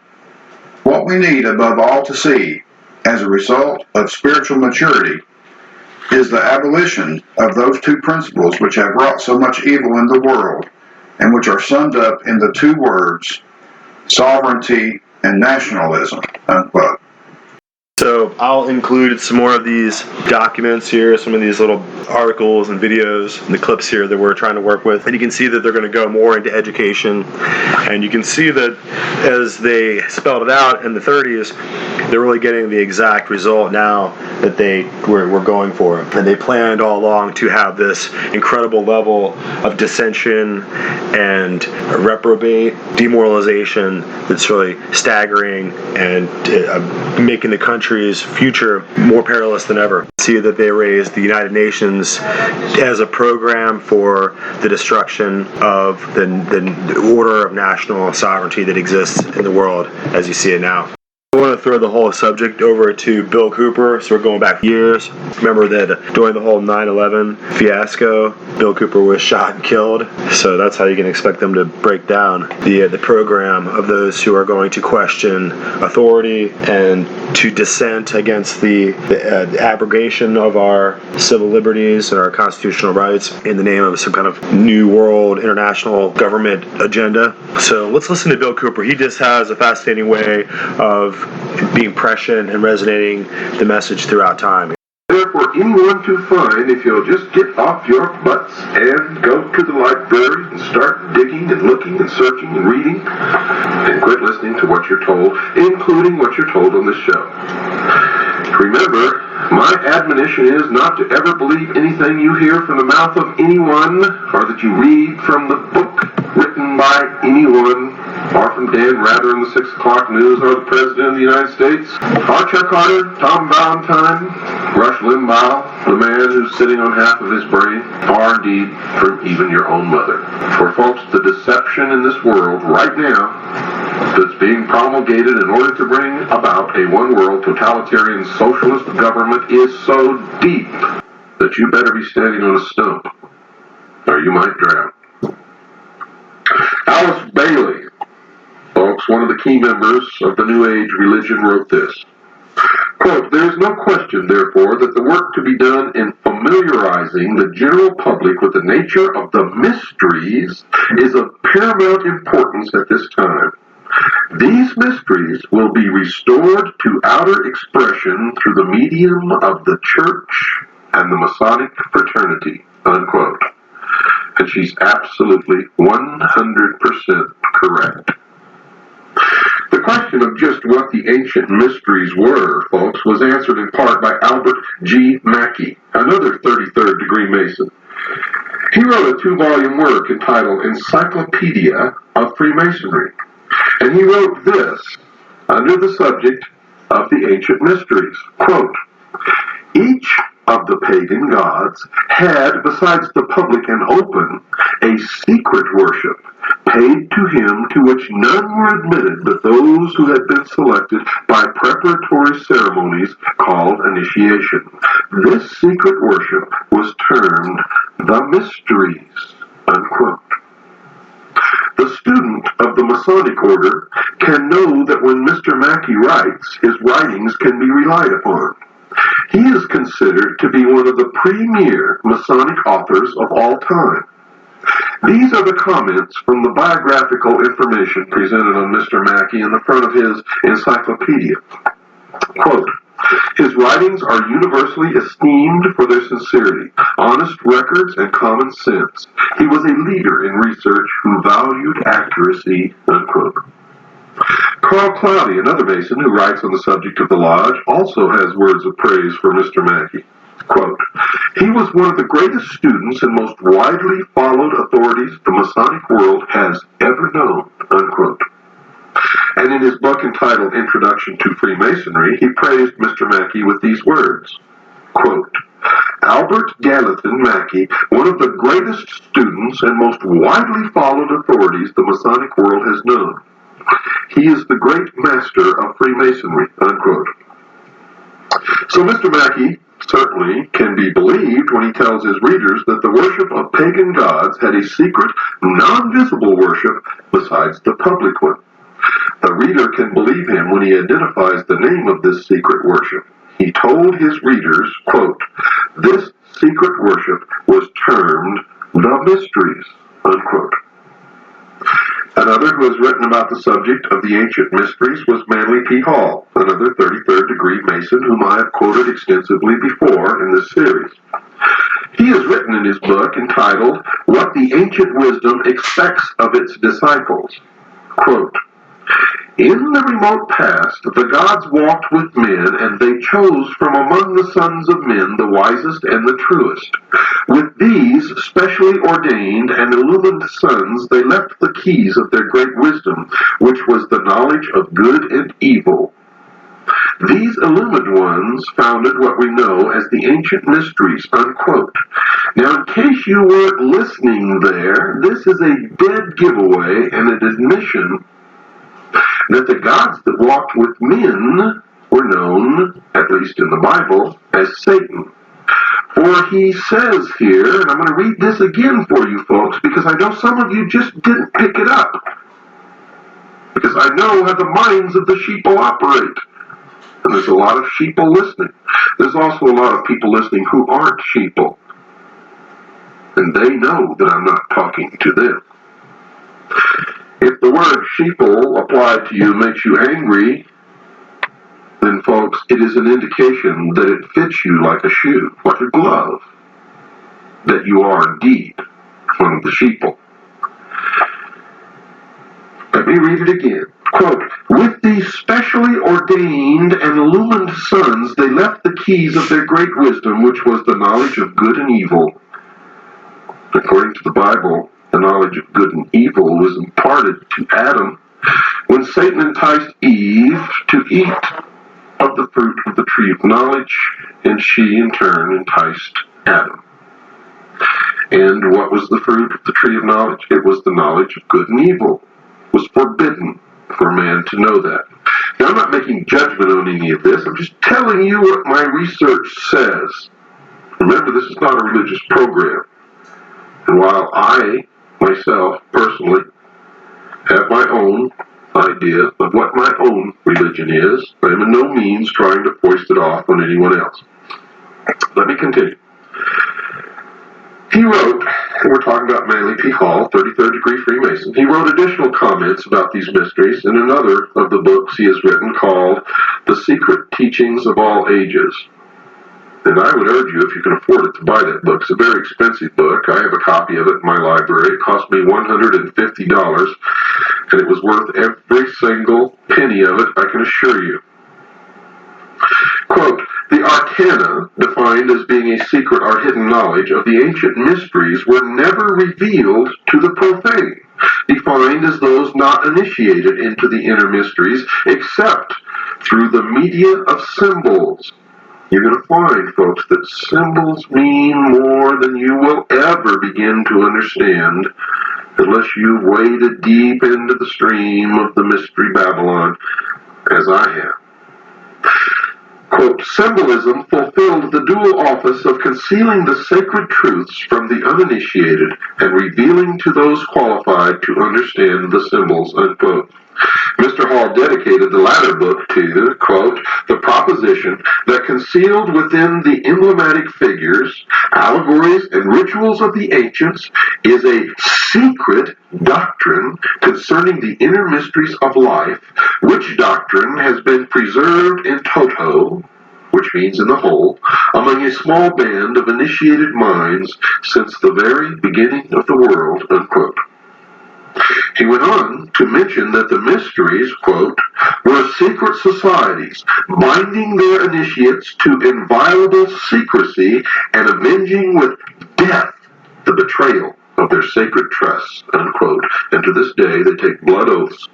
"What we need above all to see, as a result of spiritual maturity, is the abolition of those two principles which have wrought so much evil in the world, and which are summed up in the two words, sovereignty and nationalism," unquote. So I'll include some more of these documents here, some of these little articles and videos and the clips here that we're trying to work with. And you can see that they're going to go more into education. And you can see that as they spelled it out in the 30s, they're really getting the exact result now that they were going for. And they planned all along to have this incredible level of dissension and reprobate demoralization that's really staggering and making the country's future more perilous than ever. See that they raised the United Nations as a program for the destruction of the order of national sovereignty that exists in the world as you see it now. I want to throw the whole subject over to Bill Cooper, so we're going back years. Remember that during the whole 9/11 fiasco, Bill Cooper was shot and killed, so that's how you can expect them to break down the program of those who are going to question authority and to dissent against the abrogation of our civil liberties and our constitutional rights in the name of some kind of new world international government agenda. So let's listen to Bill Cooper. He just has a fascinating way of being prescient and resonating the message throughout time. For anyone to find if you'll just get off your butts and go to the library and start digging and looking and searching and reading and quit listening to what you're told, including what you're told on this show. Remember, my admonition is not to ever believe anything you hear from the mouth of anyone or that you read from the book written by anyone or from Dan Rather in the 6 o'clock news or the President of the United States, or Chuck Carter, Tom Valentine, Rush Limbaugh, the man who's sitting on half of his brain, or indeed from even your own mother. For folks, the deception in this world right now that's being promulgated in order to bring about a one-world totalitarian socialist government is so deep that you better be standing on a stump or you might drown. Alice Bailey, folks, one of the key members of the New Age religion, wrote this. Quote, "There is no question, therefore, that the work to be done in familiarizing the general public with the nature of the mysteries is of paramount importance at this time. These mysteries will be restored to outer expression through the medium of the Church and the Masonic fraternity," unquote. And she's absolutely 100% correct. The question of just what the ancient mysteries were, folks, was answered in part by Albert G. Mackey, another 33rd degree Mason. He wrote a 2-volume work entitled Encyclopedia of Freemasonry. And he wrote this under the subject of the ancient mysteries. Quote, "Each of the pagan gods had, besides the public and open, a secret worship paid to him to which none were admitted but those who had been selected by preparatory ceremonies called initiation. This secret worship was termed the mysteries," unquote. The student of the Masonic order can know that when Mr. Mackey writes, his writings can be relied upon. He is considered to be one of the premier Masonic authors of all time. These are the comments from the biographical information presented on Mr. Mackey in the front of his encyclopedia. Quote, "His writings are universally esteemed for their sincerity, honest records, and common sense. He was a leader in research who valued accuracy," unquote. Carl Cloudy, another Mason who writes on the subject of the Lodge, also has words of praise for Mr. Mackey. Quote, "He was one of the greatest students and most widely followed authorities the Masonic world has ever known," unquote. And in his book entitled Introduction to Freemasonry, he praised Mr. Mackey with these words. Quote, "Albert Gallatin Mackey, one of the greatest students and most widely followed authorities the Masonic world has known. He is the great master of Freemasonry," unquote. So Mr. Mackey certainly can be believed when he tells his readers that the worship of pagan gods had a secret, non-visible worship besides the public one. The reader can believe him when he identifies the name of this secret worship. He told his readers, quote, "This secret worship was termed the mysteries," unquote. Another who has written about the subject of the ancient mysteries was Manly P. Hall, another 33rd degree Mason whom I have quoted extensively before in this series. He has written in his book entitled, What the Ancient Wisdom Expects of Its Disciples. Quote, in the remote past, the gods walked with men, and they chose from among the sons of men the wisest and the truest. With these specially ordained and illumined sons, they left the keys of their great wisdom, which was the knowledge of good and evil. These illumined ones founded what we know as the ancient mysteries, unquote. Now, in case you weren't listening there, this is a dead giveaway and an admission that the gods that walked with men were known, at least in the Bible, as Satan. For he says here, and I'm going to read this again for you folks, because I know some of you just didn't pick it up. Because I know how the minds of the sheeple operate. And there's a lot of sheeple listening. There's also a lot of people listening who aren't sheeple. And they know that I'm not talking to them. If the word sheeple applied to you makes you angry, then folks, it is an indication that it fits you like a shoe, like a glove, that you are indeed one of the sheeple. Let me read it again. Quote, with these specially ordained and illumined sons, they left the keys of their great wisdom, which was the knowledge of good and evil. According to the Bible, the knowledge of good and evil was imparted to Adam when Satan enticed Eve to eat of the fruit of the tree of knowledge, and she in turn enticed Adam. And what was the fruit of the tree of knowledge? It was the knowledge of good and evil. It was forbidden for man to know that. Now, I'm not making judgment on any of this. I'm just telling you what my research says. Remember, this is not a religious program. And while I, myself, personally, have my own idea of what my own religion is, I am in no means trying to foist it off on anyone else. Let me continue. He wrote, and we're talking about Manly P. Hall, 33rd degree Freemason. He wrote additional comments about these mysteries in another of the books he has written called The Secret Teachings of All Ages. And I would urge you, if you can afford it, to buy that book. It's a very expensive book. I have a copy of it in my library. It cost me $150, and it was worth every single penny of it, I can assure you. Quote, the arcana, defined as being a secret or hidden knowledge of the ancient mysteries, were never revealed to the profane, defined as those not initiated into the inner mysteries, except through the media of symbols. You're going to find, folks, that symbols mean more than you will ever begin to understand unless you've waded deep into the stream of the mystery Babylon, as I have. Quote, symbolism fulfilled the dual office of concealing the sacred truths from the uninitiated and revealing to those qualified to understand the symbols, unquote. Mr. Hall dedicated the latter book to, quote, the proposition that concealed within the emblematic figures, allegories, and rituals of the ancients is a secret doctrine concerning the inner mysteries of life, which doctrine has been preserved in toto, which means in the whole, among a small band of initiated minds since the very beginning of the world, unquote. He went on to mention that the mysteries, quote, were secret societies, binding their initiates to inviolable secrecy and avenging with death the betrayal of their sacred trusts, unquote. And to this day, they take blood oaths.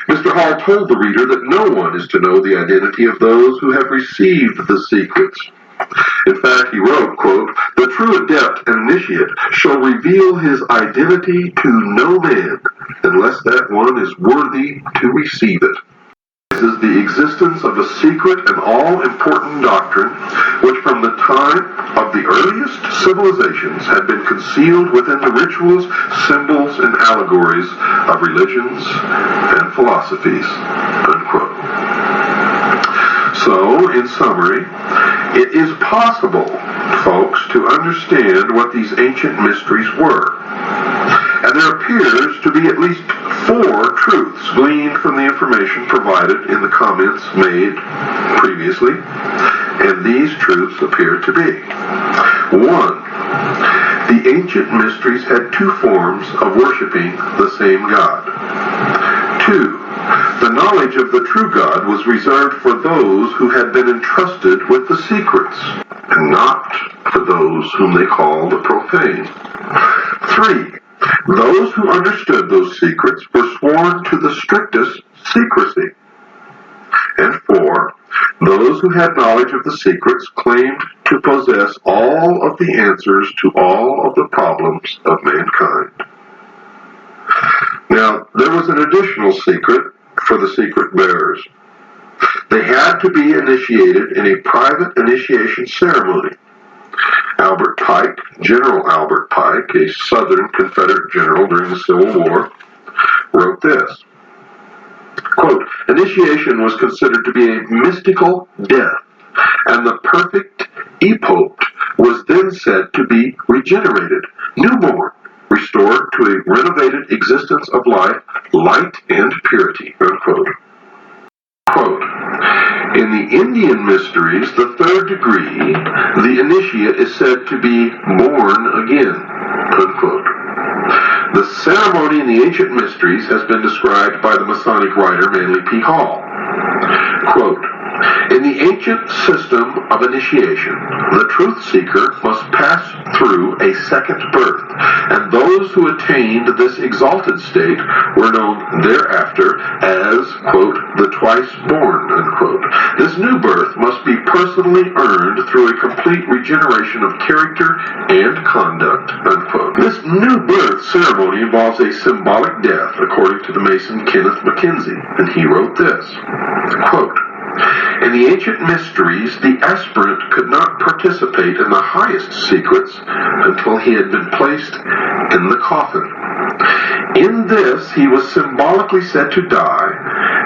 Mr. Hall told the reader that no one is to know the identity of those who have received the secrets. In fact, he wrote, quote, the true adept and initiate shall reveal his identity to no man unless that one is worthy to receive it. This is the existence of a secret and all-important doctrine which from the time of the earliest civilizations had been concealed within the rituals, symbols, and allegories of religions and philosophies, unquote. So, in summary, it is possible, folks, to understand what these ancient mysteries were. and there appears to be at least 4 truths gleaned from the information provided in the comments made previously, and these truths appear to be: 1. The ancient mysteries had 2 forms of worshiping the same God. 2. The knowledge of the true God was reserved for those who had been entrusted with the secrets, and not for those whom they call the profane. 3. Those who understood those secrets were sworn to the strictest secrecy. And 4. Those who had knowledge of the secrets claimed to possess all of the answers to all of the problems of mankind. Now, there was an additional secret for the secret bearers. They had to be initiated in a private initiation ceremony. Albert Pike, General Albert Pike, a Southern Confederate general during the Civil War, wrote this, quote, "Initiation was considered to be a mystical death, and the perfect epoch was then said to be regenerated, newborn, restored to a renovated existence of life, light, and purity," unquote. Quote, "In the Indian mysteries, the 3rd degree, the initiate is said to be born again," unquote. The ceremony in the ancient mysteries has been described by the Masonic writer Manly P. Hall. Quote, "In the ancient system of initiation, the truth seeker must pass through a second birth, and those who attained this exalted state were known thereafter as, quote, the twice born, unquote. This new birth must be personally earned through a complete regeneration of character and conduct," unquote. This new birth ceremony involves a symbolic death, according to the Mason Kenneth Mackenzie, and he wrote this, quote, "In the ancient mysteries, the aspirant could not participate in the highest secrets until he had been placed in the coffin. In this, he was symbolically said to die,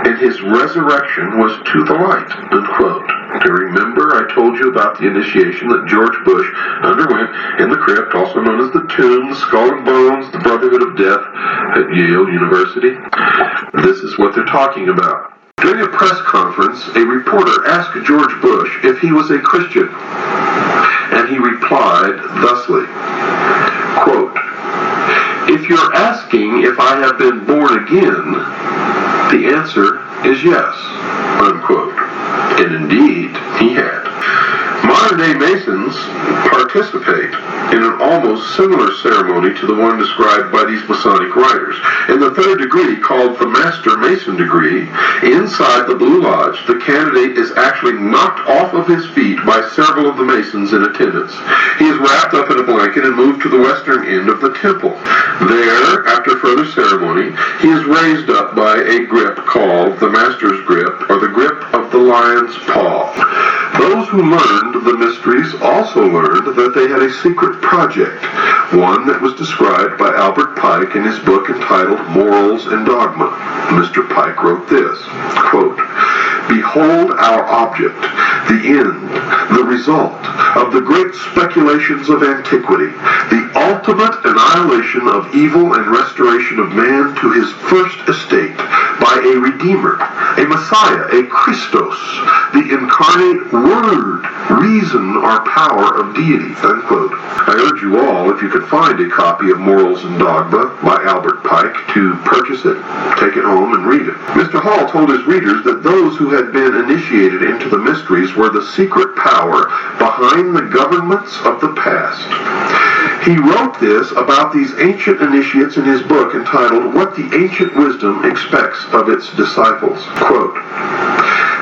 and his resurrection was to the light," unquote. Do you remember I told you about the initiation that George Bush underwent in the crypt, also known as the tomb, the skull and bones, the Brotherhood of Death at Yale University? This is what they're talking about. During a press conference, a reporter asked George Bush if he was a Christian, and he replied thusly, quote, "If you're asking if I have been born again, the answer is yes," unquote. And indeed, he had. Modern-day Masons participate in an almost similar ceremony to the one described by these Masonic writers. In the 3rd degree, called the Master Mason degree, inside the Blue Lodge, the candidate is actually knocked off of his feet by several of the Masons in attendance. He is wrapped up in a blanket and moved to the western end of the temple. There, after further ceremony, he is raised up by a grip called the Master's Grip, or the grip of the lion's paw. Those who learned the mysteries also learned that they had a secret project, one that was described by Albert Pike in his book entitled Morals and Dogma. Mr. Pike wrote this, quote, "Behold our object, the end, the result of the great speculations of antiquity, the ultimate annihilation of evil and restoration of man to his first estate by a Redeemer, a Messiah, a Christos, the incarnate Word, reason or power of deity," unquote. I urge you all, if you can find a copy of Morals and Dogma by Albert Pike, to purchase it, take it home, and read it. Mr. Hall told his readers that those who had been initiated into the mysteries were the secret power behind the governments of the past. He wrote this about these ancient initiates in his book entitled What the Ancient Wisdom Expects of Its Disciples. Quote,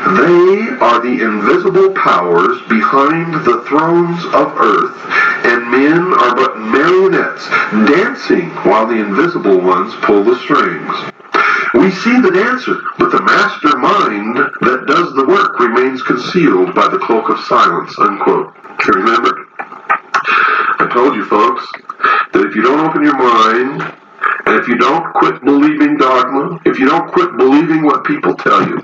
"They are the invisible powers behind the thrones of earth, and men are but marionettes dancing while the invisible ones pull the strings. We see the dancer, but the mastermind that does the work remains concealed by the cloak of silence," unquote. Remember, I told you folks that if you don't open your mind, and if you don't quit believing dogma, if you don't quit believing what people tell you,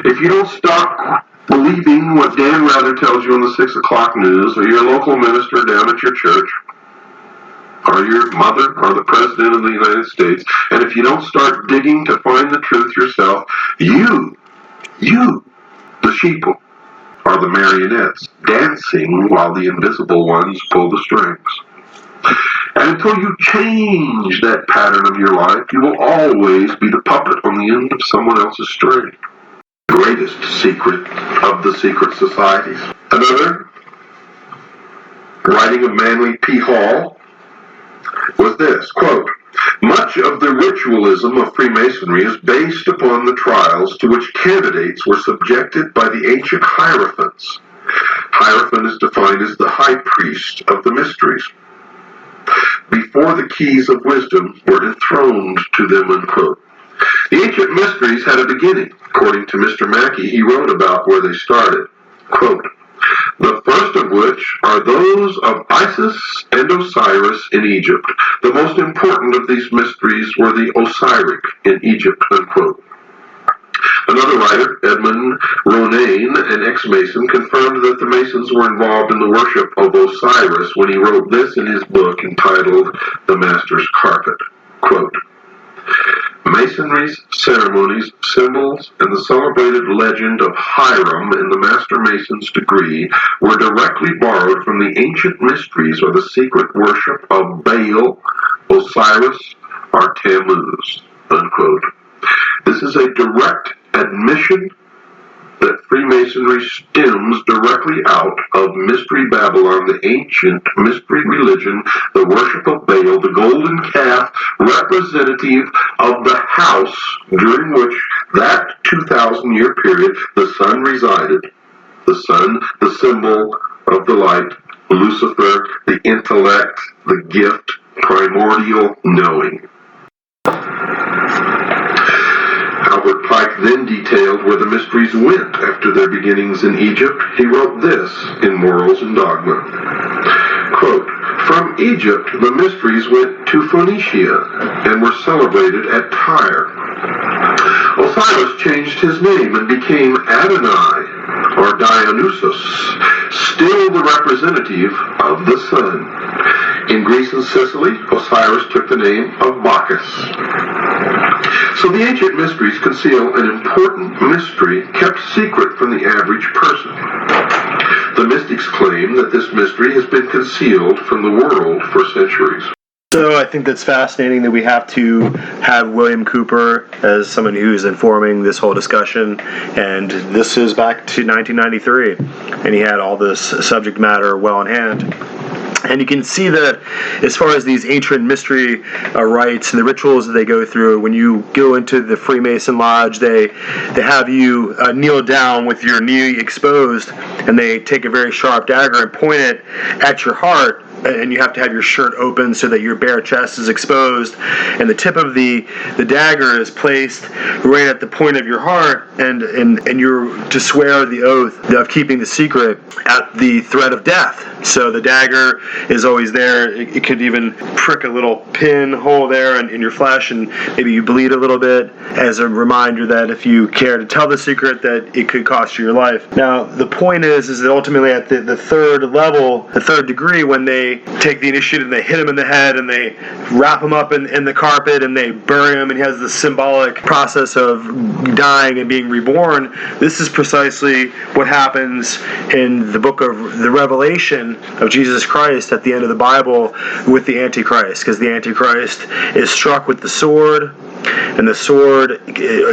if you don't stop believing what Dan Rather tells you on the 6 o'clock news, or your local minister down at your church, or your mother, or the President of the United States, and if you don't start digging to find the truth yourself, you, the sheeple, are the marionettes, dancing while the invisible ones pull the strings. And until you change that pattern of your life, you will always be the puppet on the end of someone else's string. Greatest secret of the secret societies. Another, writing of Manly P. Hall, was this, quote, "Much of the ritualism of Freemasonry is based upon the trials to which candidates were subjected by the ancient hierophants. Hierophant is defined as the high priest of the mysteries. Before the keys of wisdom were enthroned to them," unquote. The ancient mysteries had a beginning. According to Mr. Mackey, he wrote about where they started. Quote, "The first of which are those of Isis and Osiris in Egypt. The most important of these mysteries were the Osiric in Egypt," unquote. Another writer, Edmund Ronayne, an ex-Mason, confirmed that the Masons were involved in the worship of Osiris when he wrote this in his book entitled The Master's Carpet. Quote, "Masonry's ceremonies, symbols, and the celebrated legend of Hiram in the Master Mason's degree were directly borrowed from the ancient mysteries or the secret worship of Baal, Osiris, or Tammuz," unquote. This is a direct admission that Freemasonry stems directly out of Mystery Babylon, the ancient mystery religion, the worship of Baal, the golden calf, representative of the house during which that 2,000-year period the sun resided. The sun, the symbol of the light, Lucifer, the intellect, the gift, primordial knowing. Albert Pike then detailed where the mysteries went after their beginnings in Egypt. He wrote this in Morals and Dogma. Quote, "From Egypt the mysteries went to Phoenicia and were celebrated at Tyre. Osiris changed his name and became Adonai, or Dionysus, still the representative of the sun. In Greece and Sicily, Osiris took the name of Bacchus." So the ancient mysteries conceal an important mystery kept secret from the average person. The mystics claim that this mystery has been concealed from the world for centuries. So I think that's fascinating that we have to have William Cooper as someone who's informing this whole discussion, and this is back to 1993, and he had all this subject matter well in hand. And you can see that as far as these ancient mystery rites and the rituals that they go through, when you go into the Freemason Lodge, they have you kneel down with your knee exposed, and they take a very sharp dagger and point it at your heart, and you have to have your shirt open so that your bare chest is exposed, and the tip of the dagger is placed right at the point of your heart, and you're to swear the oath of keeping the secret at the threat of death. So the dagger is always there. It could even prick a little pinhole there in your flesh, and maybe you bleed a little bit, as a reminder that if you care to tell the secret, that it could cost you your life. Now, the point is that ultimately at the third level, the third degree, when they take the initiate and they hit him in the head and they wrap him up in the carpet and they bury him, and he has this symbolic process of dying and being reborn, this is precisely what happens in the book of the Revelation of Jesus Christ at the end of the Bible with the Antichrist, because the Antichrist is struck with the sword, and the sword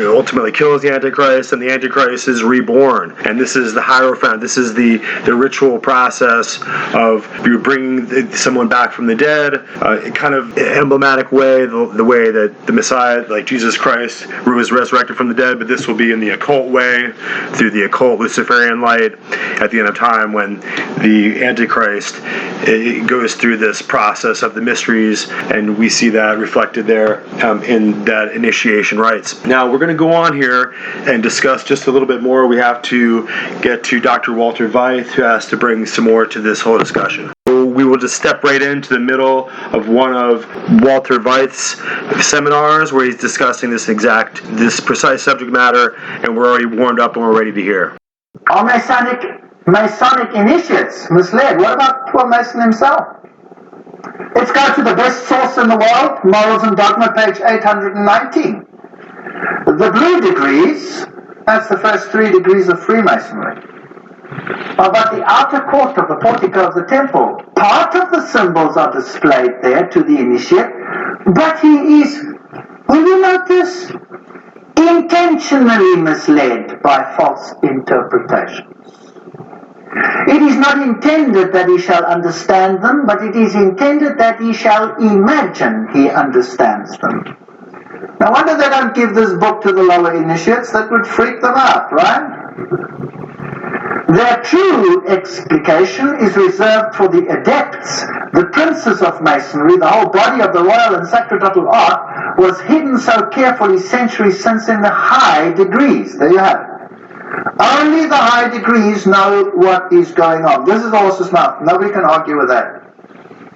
ultimately kills the Antichrist, and the Antichrist is reborn. And this is the Hierophant. This is the ritual process of you bringing someone back from the dead, kind of emblematic way, the way that the Messiah, like Jesus Christ, was resurrected from the dead, but this will be in the occult way, through the occult Luciferian light at the end of time, when the Antichrist goes through this process of the mysteries, and we see that reflected there in that initiation rites. Now, we're going to go on here and discuss just a little bit more. We have to get to Dr. Walter Veith, who has to bring some more to this whole discussion. We will just step right into the middle of one of Walter Veith's seminars, where he's discussing this precise subject matter, and we're already warmed up and we're ready to hear. Are Masonic initiates misled? What about poor Mason himself? Let's go to the best source in the world, Morals and Dogma, page 819. The blue degrees, that's the first 3 degrees of Freemasonry, are but the outer court of the portico of the temple. Part of the symbols are displayed there to the initiate, but he is, will you notice, intentionally misled by false interpretations. It is not intended that he shall understand them, but it is intended that he shall imagine he understands them. No wonder they don't give this book to the lower initiates. That would freak them out, right? Their true explication is reserved for the adepts, the princes of Masonry. The whole body of the royal and sacerdotal art was hidden so carefully centuries since in the high degrees. There you have it. Only the high degrees know what is going on. This is the horse's mouth. Nobody can argue with that.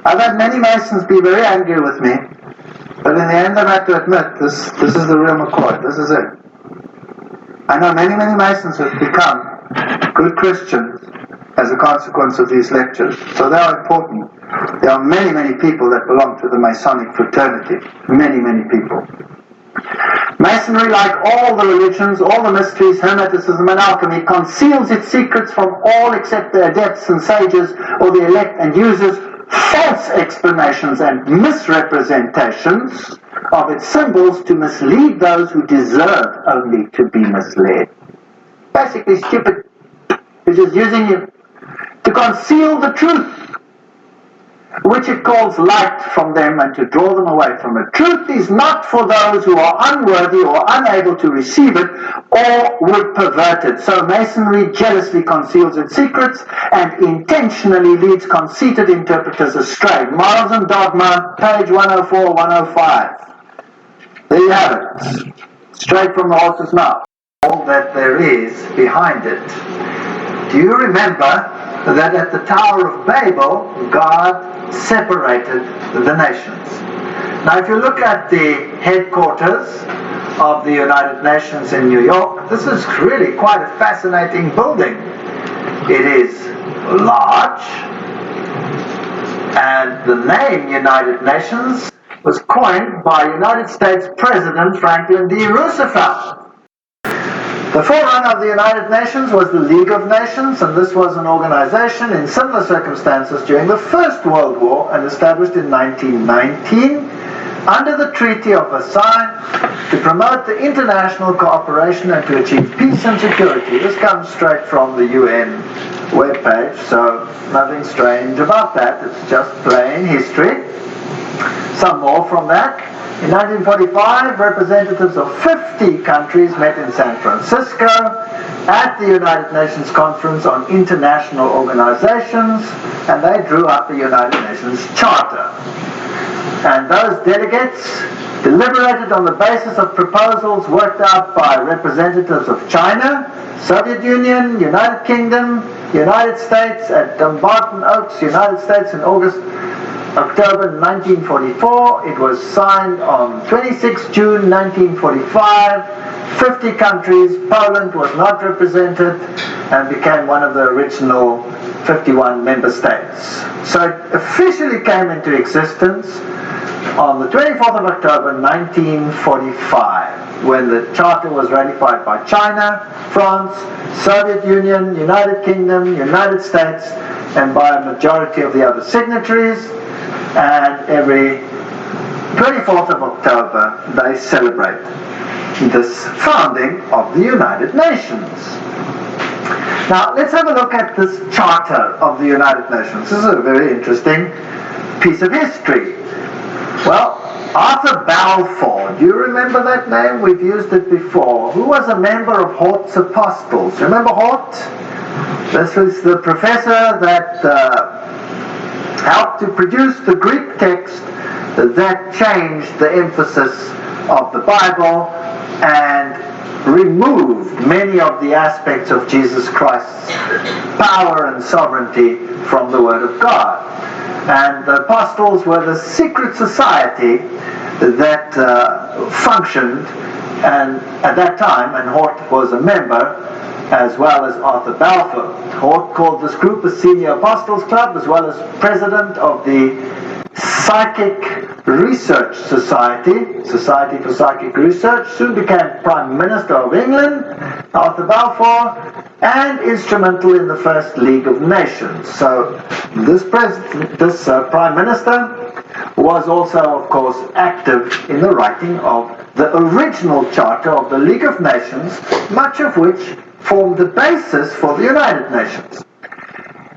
I've had many Masons be very angry with me, but in the end I've had to admit this is the real McCoy. This is it. I know many Masons have become good Christians as a consequence of these lectures. So they are important. There are many people that belong to the Masonic fraternity. Many people. Masonry, like all the religions, all the mysteries, hermeticism and alchemy, conceals its secrets from all except the adepts and sages or the elect, and uses false explanations and misrepresentations of its symbols to mislead those who deserve only to be misled. Basically stupid. It's just using you to conceal the truth, which it calls light from them, and to draw them away from it. Truth is not for those who are unworthy or unable to receive it or would pervert it. So Masonry jealously conceals its secrets and intentionally leads conceited interpreters astray. Morals and Dogma, page 104, 105. There you have it. Straight from the horse's mouth. All that there is behind it. Do you remember that at the Tower of Babel, God separated the nations? Now, if you look at the headquarters of the United Nations in New York, this is really quite a fascinating building. It is large, and the name United Nations was coined by United States President Franklin D. Roosevelt. The forerunner of the United Nations was the League of Nations, and this was an organization in similar circumstances during the First World War and established in 1919 under the Treaty of Versailles to promote the international cooperation and to achieve peace and security. This comes straight from the UN webpage, so nothing strange about that. It's just plain history. Some more from that. In 1945, representatives of 50 countries met in San Francisco at the United Nations Conference on International Organizations, and they drew up the United Nations Charter. And those delegates deliberated on the basis of proposals worked out by representatives of China, Soviet Union, United Kingdom, United States at Dumbarton Oaks, United States in October 1944. It was signed on 26 June 1945. 50 countries. Poland was not represented and became one of the original 51 member states. So it officially came into existence on the 24th of October 1945, when the Charter was ratified by China, France, Soviet Union, United Kingdom, United States, and by a majority of the other signatories. And every 24th of October they celebrate this founding of the United Nations. Now let's have a look at this Charter of the United Nations. This is a very interesting piece of history. Well, Arthur Balfour, do you remember that name? We've used it before. Who was a member of Hort's Apostles? Remember Hort? This was the professor that helped to produce the Greek text that changed the emphasis of the Bible and removed many of the aspects of Jesus Christ's power and sovereignty from the Word of God. And the apostles were the secret society that functioned and at that time, and Hort was a member, as well as Arthur Balfour. Hort called this group a Senior Apostles Club, as well as president of the Psychic Research Society, Society for Psychic Research, soon became Prime Minister of England, Arthur Balfour, and instrumental in the First League of Nations. So this Prime Minister was also, of course, active in the writing of the original Charter of the League of Nations, much of which formed the basis for the United Nations.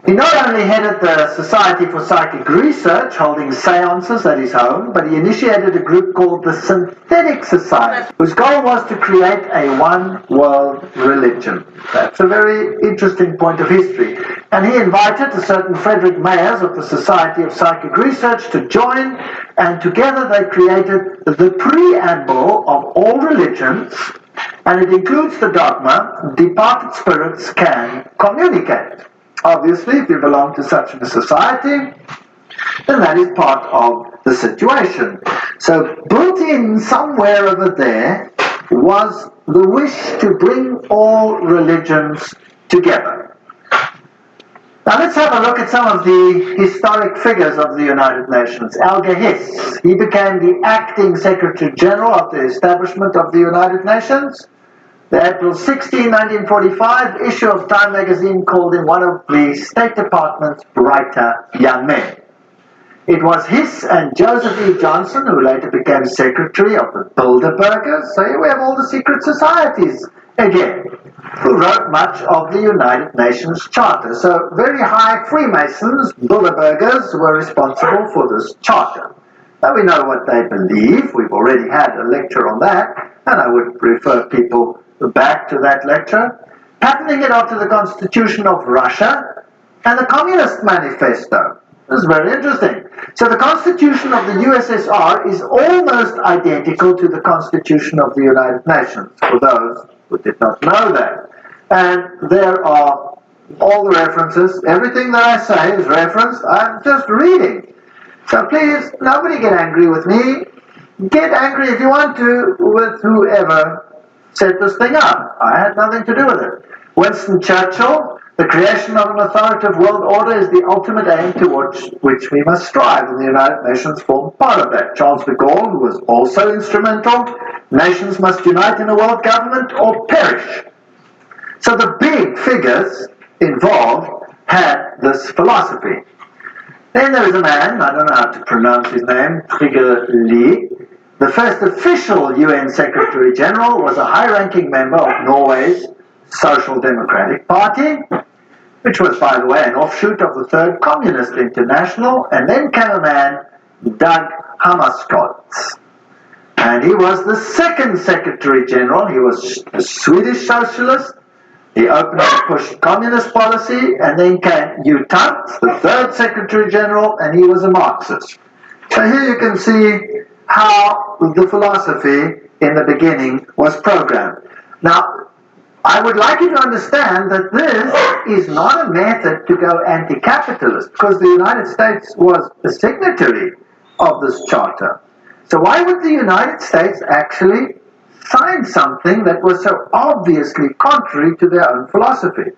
He not only headed the Society for Psychic Research, holding seances at his home, but he initiated a group called the Synthetic Society, whose goal was to create a one-world religion. That's a very interesting point of history. And he invited a certain Frederick Mayers of the Society of Psychic Research to join, and together they created the preamble of all religions, and it includes the dogma, departed spirits can communicate. Obviously, if you belong to such a society, then that is part of the situation. So built in somewhere over there was the wish to bring all religions together. Now let's have a look at some of the historic figures of the United Nations. Alger Hiss, he became the acting Secretary General of the establishment of the United Nations. The April 16, 1945 issue of Time magazine called him one of the State Department's brighter young men. It was Hiss and Joseph E. Johnson who later became secretary of the Bilderbergers. So here we have all the secret societies again, who wrote much of the United Nations Charter. So very high Freemasons, Bilderbergers, were responsible for this charter. Now we know what they believe. We've already had a lecture on that, and I would refer people back to that lecture, patterning it after the Constitution of Russia and the Communist Manifesto. This is very interesting. So the Constitution of the USSR is almost identical to the Constitution of the United Nations, for those who did not know that. And there are all the references. Everything that I say is referenced. I'm just reading. So please, nobody get angry with me. Get angry if you want to with whoever set this thing up. I had nothing to do with it. Winston Churchill, the creation of an authoritative world order is the ultimate aim towards which we must strive, and the United Nations formed part of that. Charles de Gaulle, who was also instrumental, nations must unite in a world government or perish. So the big figures involved had this philosophy. Then there is a man, I don't know how to pronounce his name, Trygve Lie. The first official UN Secretary General was a high-ranking member of Norway's Social Democratic Party, which was, by the way, an offshoot of the Third Communist International, and then came a man, Dag Hammarskjöld. And he was the second Secretary General. He was a Swedish socialist. He openly pushed communist policy, and then came U Thant, the third Secretary General, and he was a Marxist. So here you can see how the philosophy in the beginning was programmed. Now, I would like you to understand that this is not a method to go anti-capitalist, because the United States was a signatory of this charter. So why would the United States actually sign something that was so obviously contrary to their own philosophy?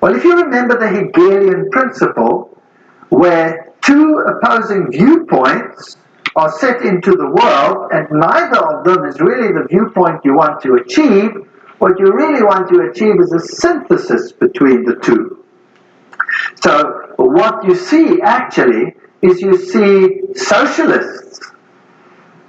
Well, if you remember the Hegelian principle, where two opposing viewpoints are set into the world, and neither of them is really the viewpoint you want to achieve, what you really want to achieve is a synthesis between the two. So what you see actually is you see socialists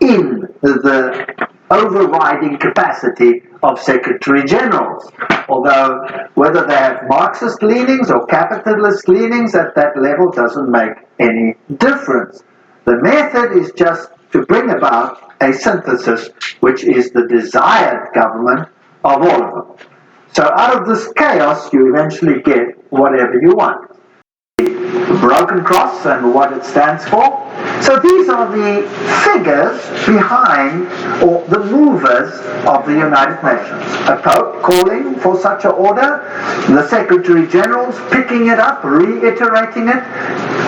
in the overriding capacity of Secretary Generals. Although whether they have Marxist leanings or capitalist leanings at that level doesn't make any difference. The method is just to bring about a synthesis, which is the desired government of all of them. So out of this chaos, you eventually get whatever you want. The broken cross and what it stands for. So these are the figures behind, or the movers of the United Nations. A Pope calling for such an order, the Secretary Generals picking it up, reiterating it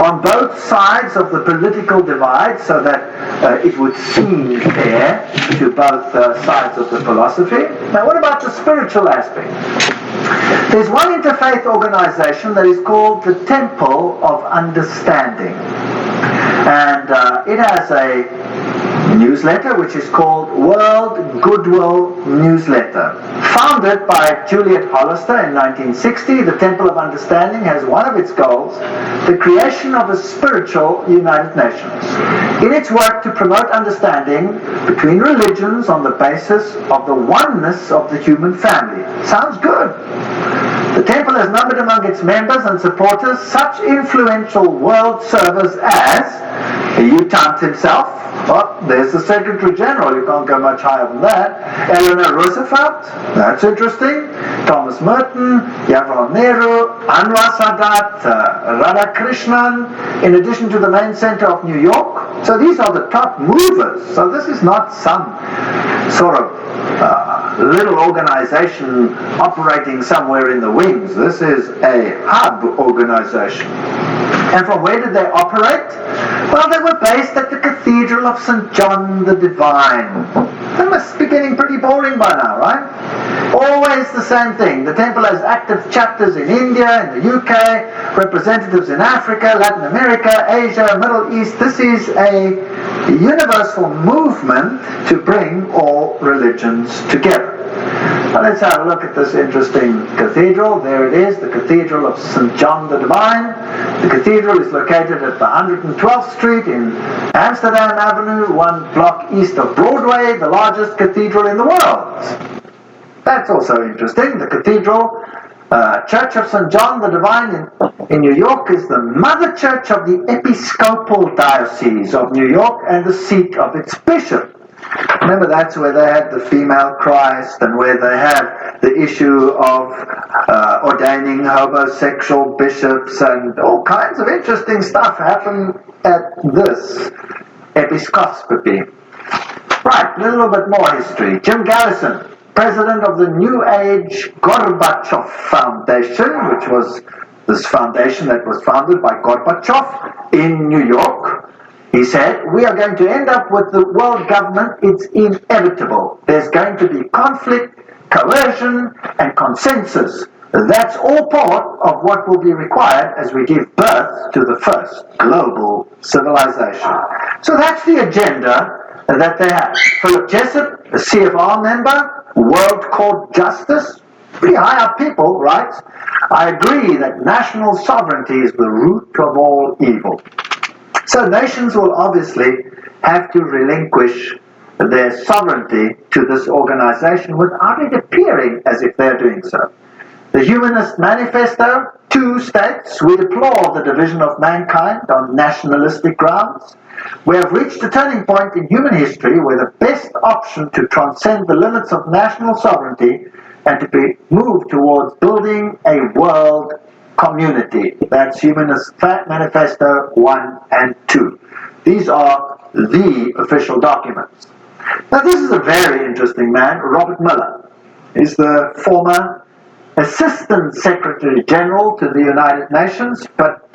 on both sides of the political divide, so that it would seem fair to both sides of the philosophy. Now what about the spiritual aspect? There's one interfaith organization that is called the Temple of Understanding. And it has a newsletter which is called World Goodwill Newsletter. Founded by Juliet Hollister in 1960, the Temple of Understanding has one of its goals, the creation of a spiritual United Nations. In its work to promote understanding between religions on the basis of the oneness of the human family. Sounds good. The temple has numbered among its members and supporters such influential world servers as the Utant himself. Oh, there's the Secretary General, you can't go much higher than that. Eleanor Roosevelt, that's interesting. Thomas Merton, Jawaharlal Nehru, Anwar Sadat, Radhakrishnan, in addition to the main center of New York. So these are the top movers. So this is not some sort of little organization operating somewhere in the wings. This is a hub organization. And from where did they operate? Well, they were based at the Cathedral of St. John the Divine. That must be getting pretty boring by now, right? Always the same thing. The temple has active chapters in India, in the UK, representatives in Africa, Latin America, Asia, Middle East. This is a universal movement to bring all religions together. Now let's have a look at this interesting cathedral. There it is, the Cathedral of St. John the Divine. The cathedral is located at the 112th Street in Amsterdam Avenue, one block east of Broadway, the largest cathedral in the world. That's also interesting. The Cathedral Church of St. John the Divine in New York is the mother church of the Episcopal Diocese of New York and the seat of its bishop. Remember, that's where they had the female Christ and where they have the issue of ordaining homosexual bishops, and all kinds of interesting stuff happen at this episcopacy. Right, a little bit more history. Jim Garrison, president of the New Age Gorbachev Foundation, which was this foundation that was founded by Gorbachev in New York. He said, we are going to end up with the world government. It's inevitable. There's going to be conflict, coercion, and consensus. That's all part of what will be required as we give birth to the first global civilization. So that's the agenda that they have. Philip Jessup, a CFR member, World Court Justice, pretty high up people, right? I agree that national sovereignty is the root of all evil. So nations will obviously have to relinquish their sovereignty to this organization without it appearing as if they're doing so. The Humanist Manifesto, 2 states, we deplore the division of mankind on nationalistic grounds. We have reached a turning point in human history where the best option to transcend the limits of national sovereignty and to be moved towards building a world community. That's Humanist Manifesto 1 and 2. These are the official documents. Now this is a very interesting man, Robert Mueller. He's the former Assistant Secretary General to the United Nations, but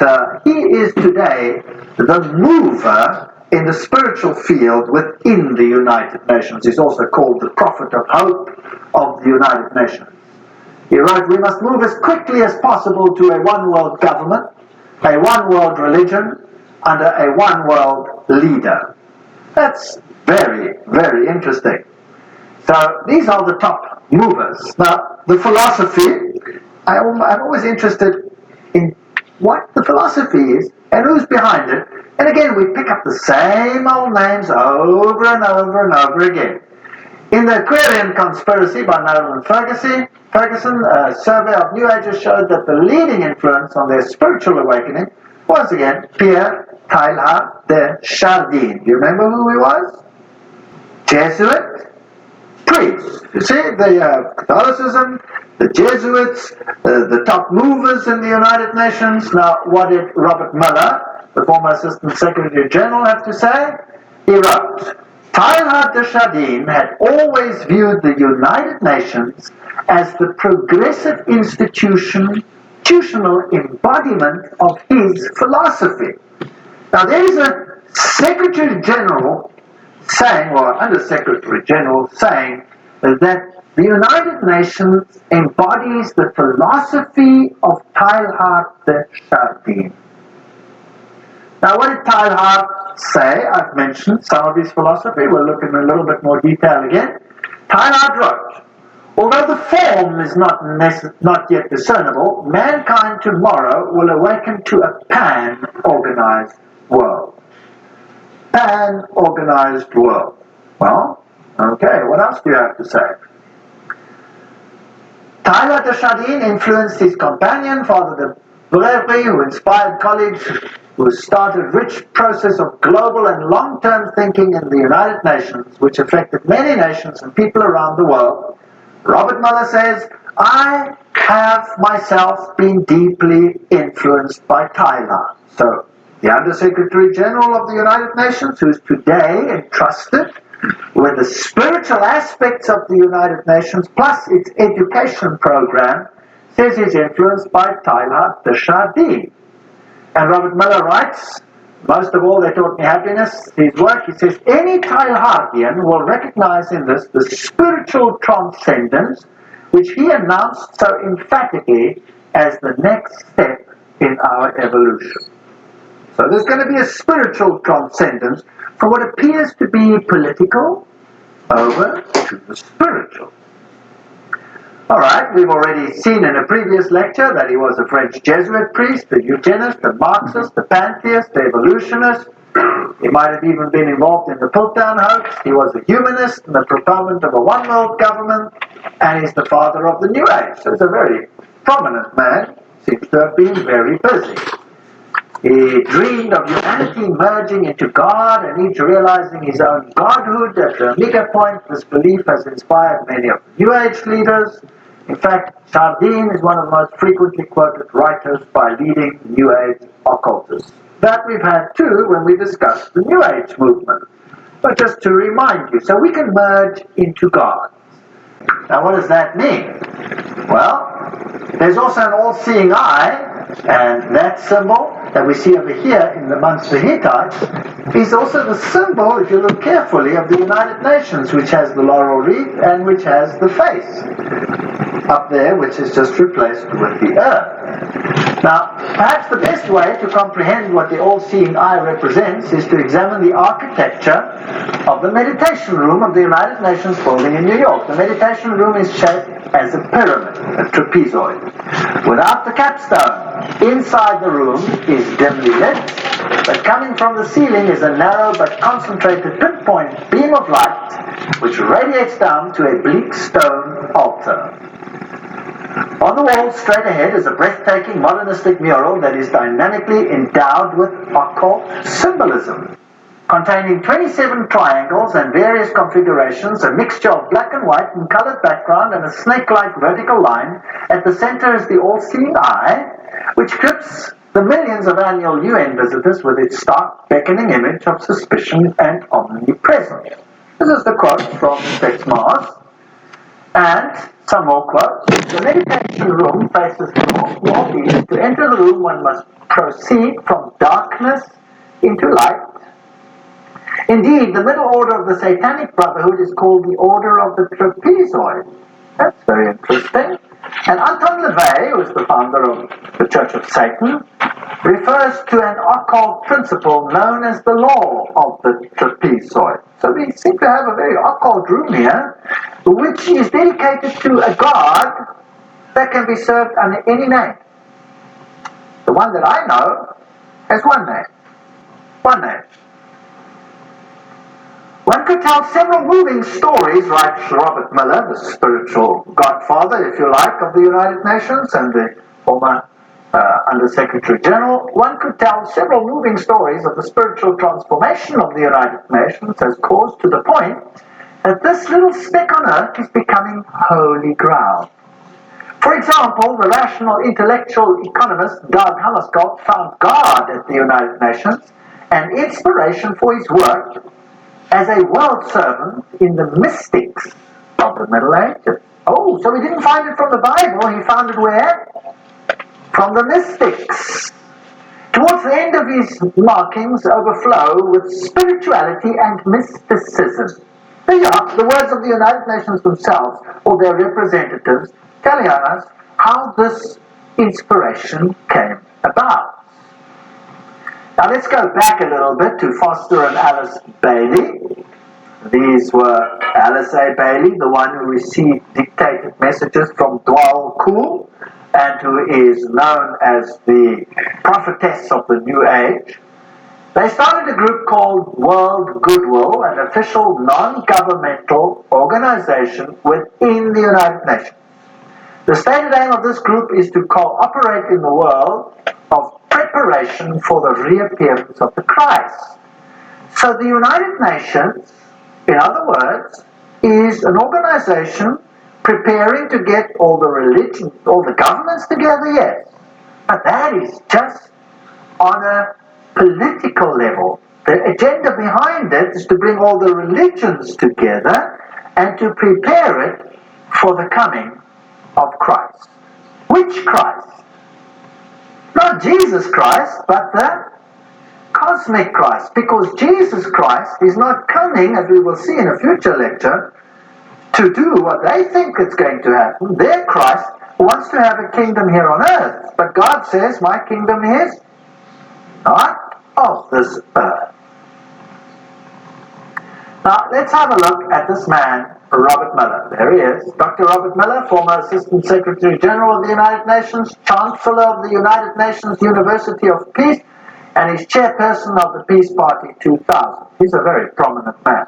he is today the mover in the spiritual field within the United Nations. He's also called the Prophet of Hope of the United Nations. He wrote, we must move as quickly as possible to a one-world government, a one-world religion, under a one-world leader. That's very, very interesting. So these are the top movers. Now, the philosophy, I'm always interested in what the philosophy is and who's behind it. And again, we pick up the same old names over and over and over again. In the Aquarian Conspiracy by Marilyn Ferguson, a survey of New Agers showed that the leading influence on their spiritual awakening was again Pierre Teilhard de Chardin. Do you remember who he was? Jesuit priest. You see, the Catholicism, the Jesuits, the top movers in the United Nations. Now, what did Robert Mueller, the former Assistant Secretary General, have to say? He wrote, Teilhard de Chardin had always viewed the United Nations as the progressive institutional embodiment of his philosophy. Now there is a Secretary General saying, or Under Secretary General saying, that the United Nations embodies the philosophy of Teilhard de Chardin. Now, what did Teilhard say? I've mentioned some of his philosophy. We'll look in a little bit more detail again. Teilhard wrote, although the form is not yet discernible, mankind tomorrow will awaken to a pan-organized world. Pan-organized world. Well, okay, what else do you have to say? Teilhard de Chardin influenced his companion, Father de Bravery, who inspired colleagues who started rich process of global and long-term thinking in the United Nations, which affected many nations and people around the world. Robert Muller says, I have myself been deeply influenced by Teilhard. So, the Under-Secretary General of the United Nations, who is today entrusted with the spiritual aspects of the United Nations, plus its education program, says he's influenced by Teilhard de Chardin. And Robert Muller writes, most of all, they taught me happiness. His work, he says, any Teilhardian will recognize in this the spiritual transcendence which he announced so emphatically as the next step in our evolution. So there's going to be a spiritual transcendence from what appears to be political over to the spiritual. All right, we've already seen in a previous lecture that he was a French Jesuit priest, a eugenist, a Marxist, a pantheist, a evolutionist. He might have even been involved in the Piltdown hoax. He was a humanist and a proponent of a one-world government, and he's the father of the New Age. So he's a very prominent man, seems to have been very busy. He dreamed of humanity merging into God and each realizing his own godhood. At the Omega point, this belief has inspired many of the New Age leaders. In fact, Chardin is one of the most frequently quoted writers by leading New Age occultists. That we've had too when we discussed the New Age movement. But just to remind you, so we can merge into God. Now what does that mean? Well, there's also an all-seeing eye, and that symbol that we see over here in amongst the Hittites is also the symbol, if you look carefully, of the United Nations, which has the laurel wreath and which has the face up there, which is just replaced with the earth. Now, perhaps the best way to comprehend what the all-seeing eye represents is to examine the architecture of the meditation room of the United Nations building in New York. The meditation room is shaped as a pyramid, a trapezoid. Without the capstone, inside the room is dimly lit, but coming from the ceiling is a narrow but concentrated pinpoint beam of light which radiates down to a bleak stone altar. On the wall straight ahead is a breathtaking modernistic mural that is dynamically endowed with occult symbolism. Containing 27 triangles and various configurations, a mixture of black and white and colored background and a snake-like vertical line. At the center is the all-seeing eye, which grips the millions of annual UN visitors with its stark, beckoning image of suspicion and omnipresence. This is the quote from Sex Mars. And some more quotes. The meditation room faces northeast. To enter the room, one must proceed from darkness into light. Indeed, the middle order of the Satanic Brotherhood is called the Order of the Trapezoid. That's very interesting. And Anton LaVey, who is the founder of the Church of Satan, refers to an occult principle known as the law of the trapezoid. So we seem to have a very occult room here, which is dedicated to a god that can be served under any name. The one that I know has one name. One name. One could tell several moving stories, writes Robert Muller, the spiritual godfather, if you like, of the United Nations and the former Under-Secretary General. One could tell several moving stories of the spiritual transformation of the United Nations as caused to the point that this little speck on earth is becoming holy ground. For example, the rational intellectual economist Dag Hammarskjöld found God at the United Nations and inspiration for his work as a world servant in the mystics of the Middle Ages. Oh, so he didn't find it from the Bible, he found it where? From the mystics. Towards the end of his markings overflow with spirituality and mysticism. There you are, the words of the United Nations themselves, or their representatives, telling us how this inspiration came about. Now let's go back a little bit to Foster and Alice Bailey. These were Alice A. Bailey, the one who received dictated messages from Dwal Kul, and who is known as the prophetess of the New Age. They started a group called World Goodwill, an official non-governmental organization within the United Nations. The stated aim of this group is to cooperate in the world of preparation for the reappearance of the Christ. So the United Nations, in other words, is an organization preparing to get all the religions, all the governments together, yes. But that is just on a political level. The agenda behind it is to bring all the religions together and to prepare it for the coming of Christ. Which Christ? Not Jesus Christ, but the cosmic Christ. Because Jesus Christ is not coming, as we will see in a future lecture, to do what they think is going to happen. Their Christ wants to have a kingdom here on earth. But God says, my kingdom is not of this earth. Now, let's have a look at this man, Robert Miller. There he is. Dr. Robert Miller, former Assistant Secretary General of the United Nations, Chancellor of the United Nations University of Peace, and he's chairperson of the Peace Party 2000. He's a very prominent man.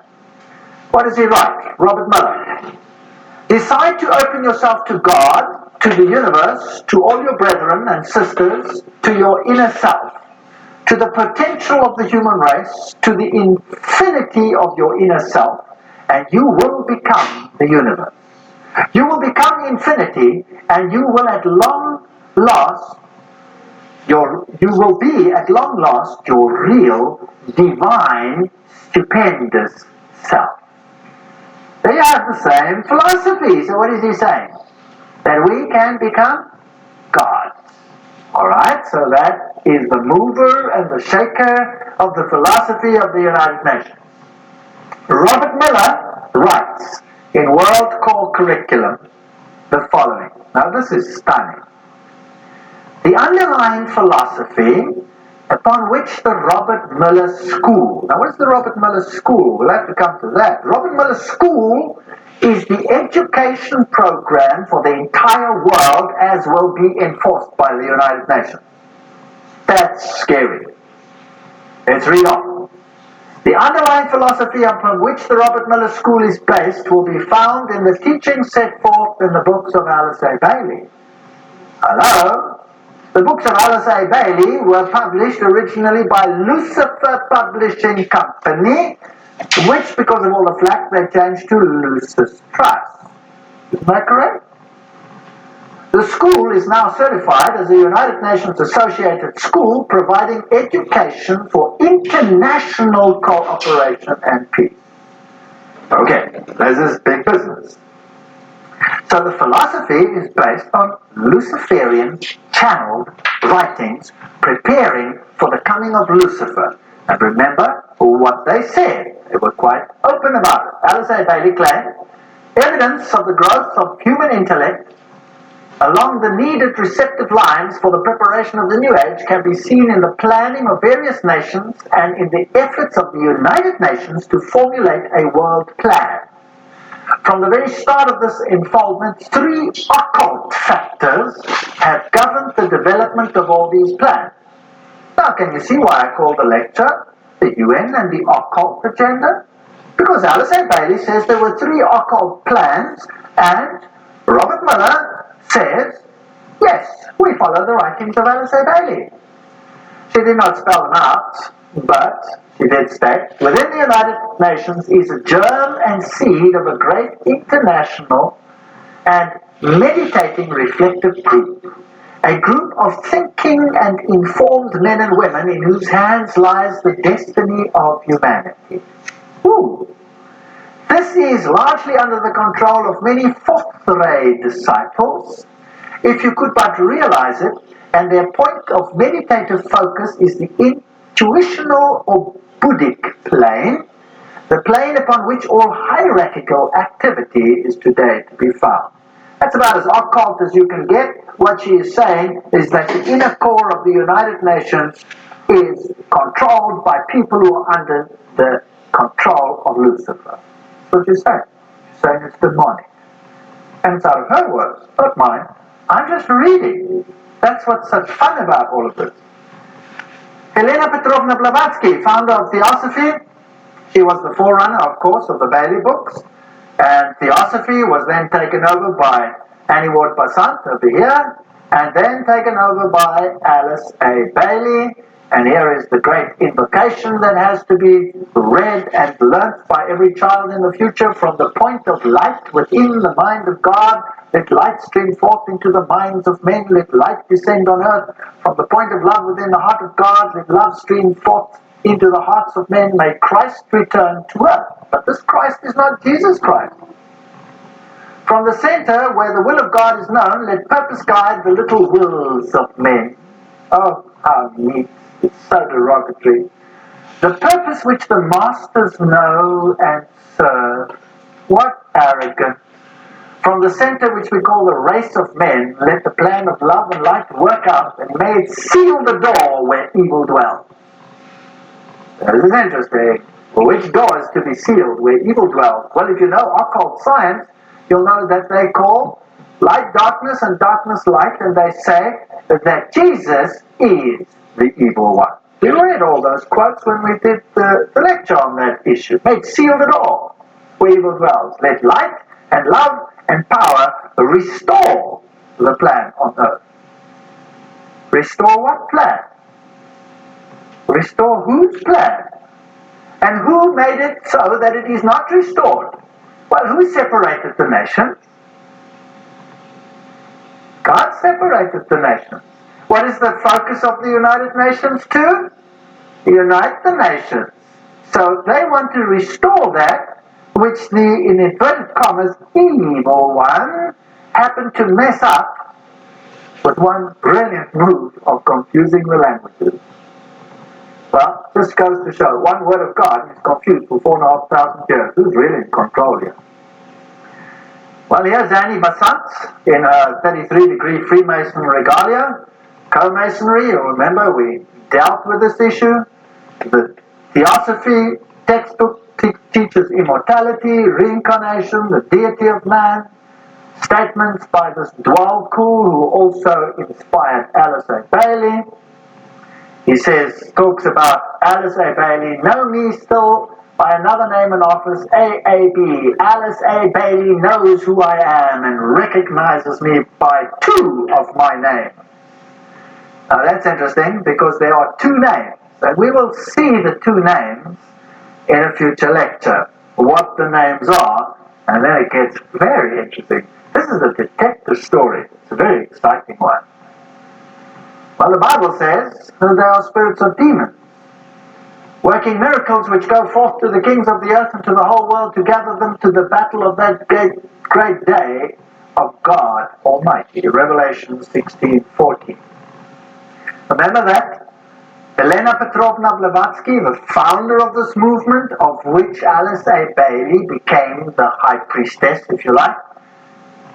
What does he write? Robert Miller. Decide to open yourself to God, to the universe, to all your brethren and sisters, to your inner self, to the potential of the human race, to the infinity of your inner self, and you will become the universe. You will become infinity, and you will at long last, you will be at long last your real, divine, stupendous self. They have the same philosophy. So what is he saying? That we can become gods. Alright, so that is the mover and the shaker of the philosophy of the United Nations. Robert Miller writes in World Core Curriculum the following. Now this is stunning. The underlying philosophy upon which the Robert Miller School, now what is the Robert Miller School? We'll have to come to that. Robert Miller School is the education program for the entire world as will be enforced by the United Nations. That's scary. Let's read on. The underlying philosophy upon which the Robert Miller School is based will be found in the teachings set forth in the books of Alice A. Bailey. Hello? The books of Alice A. Bailey were published originally by Lucifer Publishing Company, which, because of all the flack, they changed to Lucis Trust. Isn't that correct? The school is now certified as a United Nations associated school providing education for international cooperation and peace. Okay, this is big business. So the philosophy is based on Luciferian channeled writings preparing for the coming of Lucifer. And remember what they said. They were quite open about it. Alice A. Bailey claimed, evidence of the growth of human intellect along the needed receptive lines for the preparation of the New Age can be seen in the planning of various nations and in the efforts of the United Nations to formulate a world plan. From the very start of this involvement, three occult factors have governed the development of all these plans. Now, can you see why I call the lecture the UN and the occult agenda? Because Alice A. Bailey says there were three occult plans, and Robert Miller says, yes, we follow the writings of Alice A. Bailey. She did not spell them out, but she did state, within the United Nations is a germ and seed of a great international and meditating reflective group. A group of thinking and informed men and women in whose hands lies the destiny of humanity. Ooh. This is largely under the control of many fourth-ray disciples, if you could but realize it, and their point of meditative focus is the intuitional or Buddhic plane, the plane upon which all hierarchical activity is today to be found. That's about as occult as you can get. What she is saying is that the inner core of the United Nations is controlled by people who are under the control of Lucifer. That's what you're saying. You're saying it's demonic. And it's out of her words, not mine. I'm just reading. That's what's such fun about all of this. Helena Blavatsky, founder of Theosophy, she was the forerunner, of course, of the Bailey books. And Theosophy was then taken over by Annie Ward Besant over here, and then taken over by Alice A. Bailey. And here is the great invocation that has to be read and learnt by every child in the future. From the point of light within the mind of God, let light stream forth into the minds of men, let light descend on earth. From the point of love within the heart of God, let love stream forth into the hearts of men. May Christ return to earth. But this Christ is not Jesus Christ. From the center, where the will of God is known, let purpose guide the little wills of men. Oh, how neat. It's so derogatory. The purpose which the masters know and serve. What arrogance. From the center which we call the race of men, let the plan of love and light work out, and may it seal the door where evil dwells. This is interesting. Well, which door is to be sealed where evil dwells? Well, if you know occult science, you'll know that they call light darkness and darkness light, and they say that Jesus is the evil one. We read all those quotes when we did the lecture on that issue. May it seal the door where evil dwells. Let light and love and power restore the plan on earth. Restore what plan? Restore whose plan? And who made it so that it is not restored? Well, who separated the nations? God separated the nations. What is the focus of the United Nations to? Unite the nations. So they want to restore that which the, in inverted commas, evil one happened to mess up with one brilliant move of confusing the languages. Well, this goes to show one word of God is confused for 4,500 years. Who's really in control here? Well, here's Annie Besant in her 33-degree Freemason regalia. Co-Masonry, you'll remember we dealt with this issue. The Theosophy textbook teaches immortality, reincarnation, the deity of man. Statements by this Dwalkool, who also inspired Alice A. Bailey. He talks about Alice A. Bailey, know me still by another name and office, AAB. Alice A. Bailey knows who I am and recognizes me by two of my names. Now that's interesting because there are two names, and we will see the two names in a future lecture, what the names are, and then it gets very interesting. This is a detective story. It's a very exciting one. Well, the Bible says that there are spirits of demons, working miracles which go forth to the kings of the earth and to the whole world to gather them to the battle of that great day of God Almighty. Revelation 16:14. Remember that? Helena Blavatsky, the founder of this movement, of which Alice A. Bailey became the high priestess, if you like,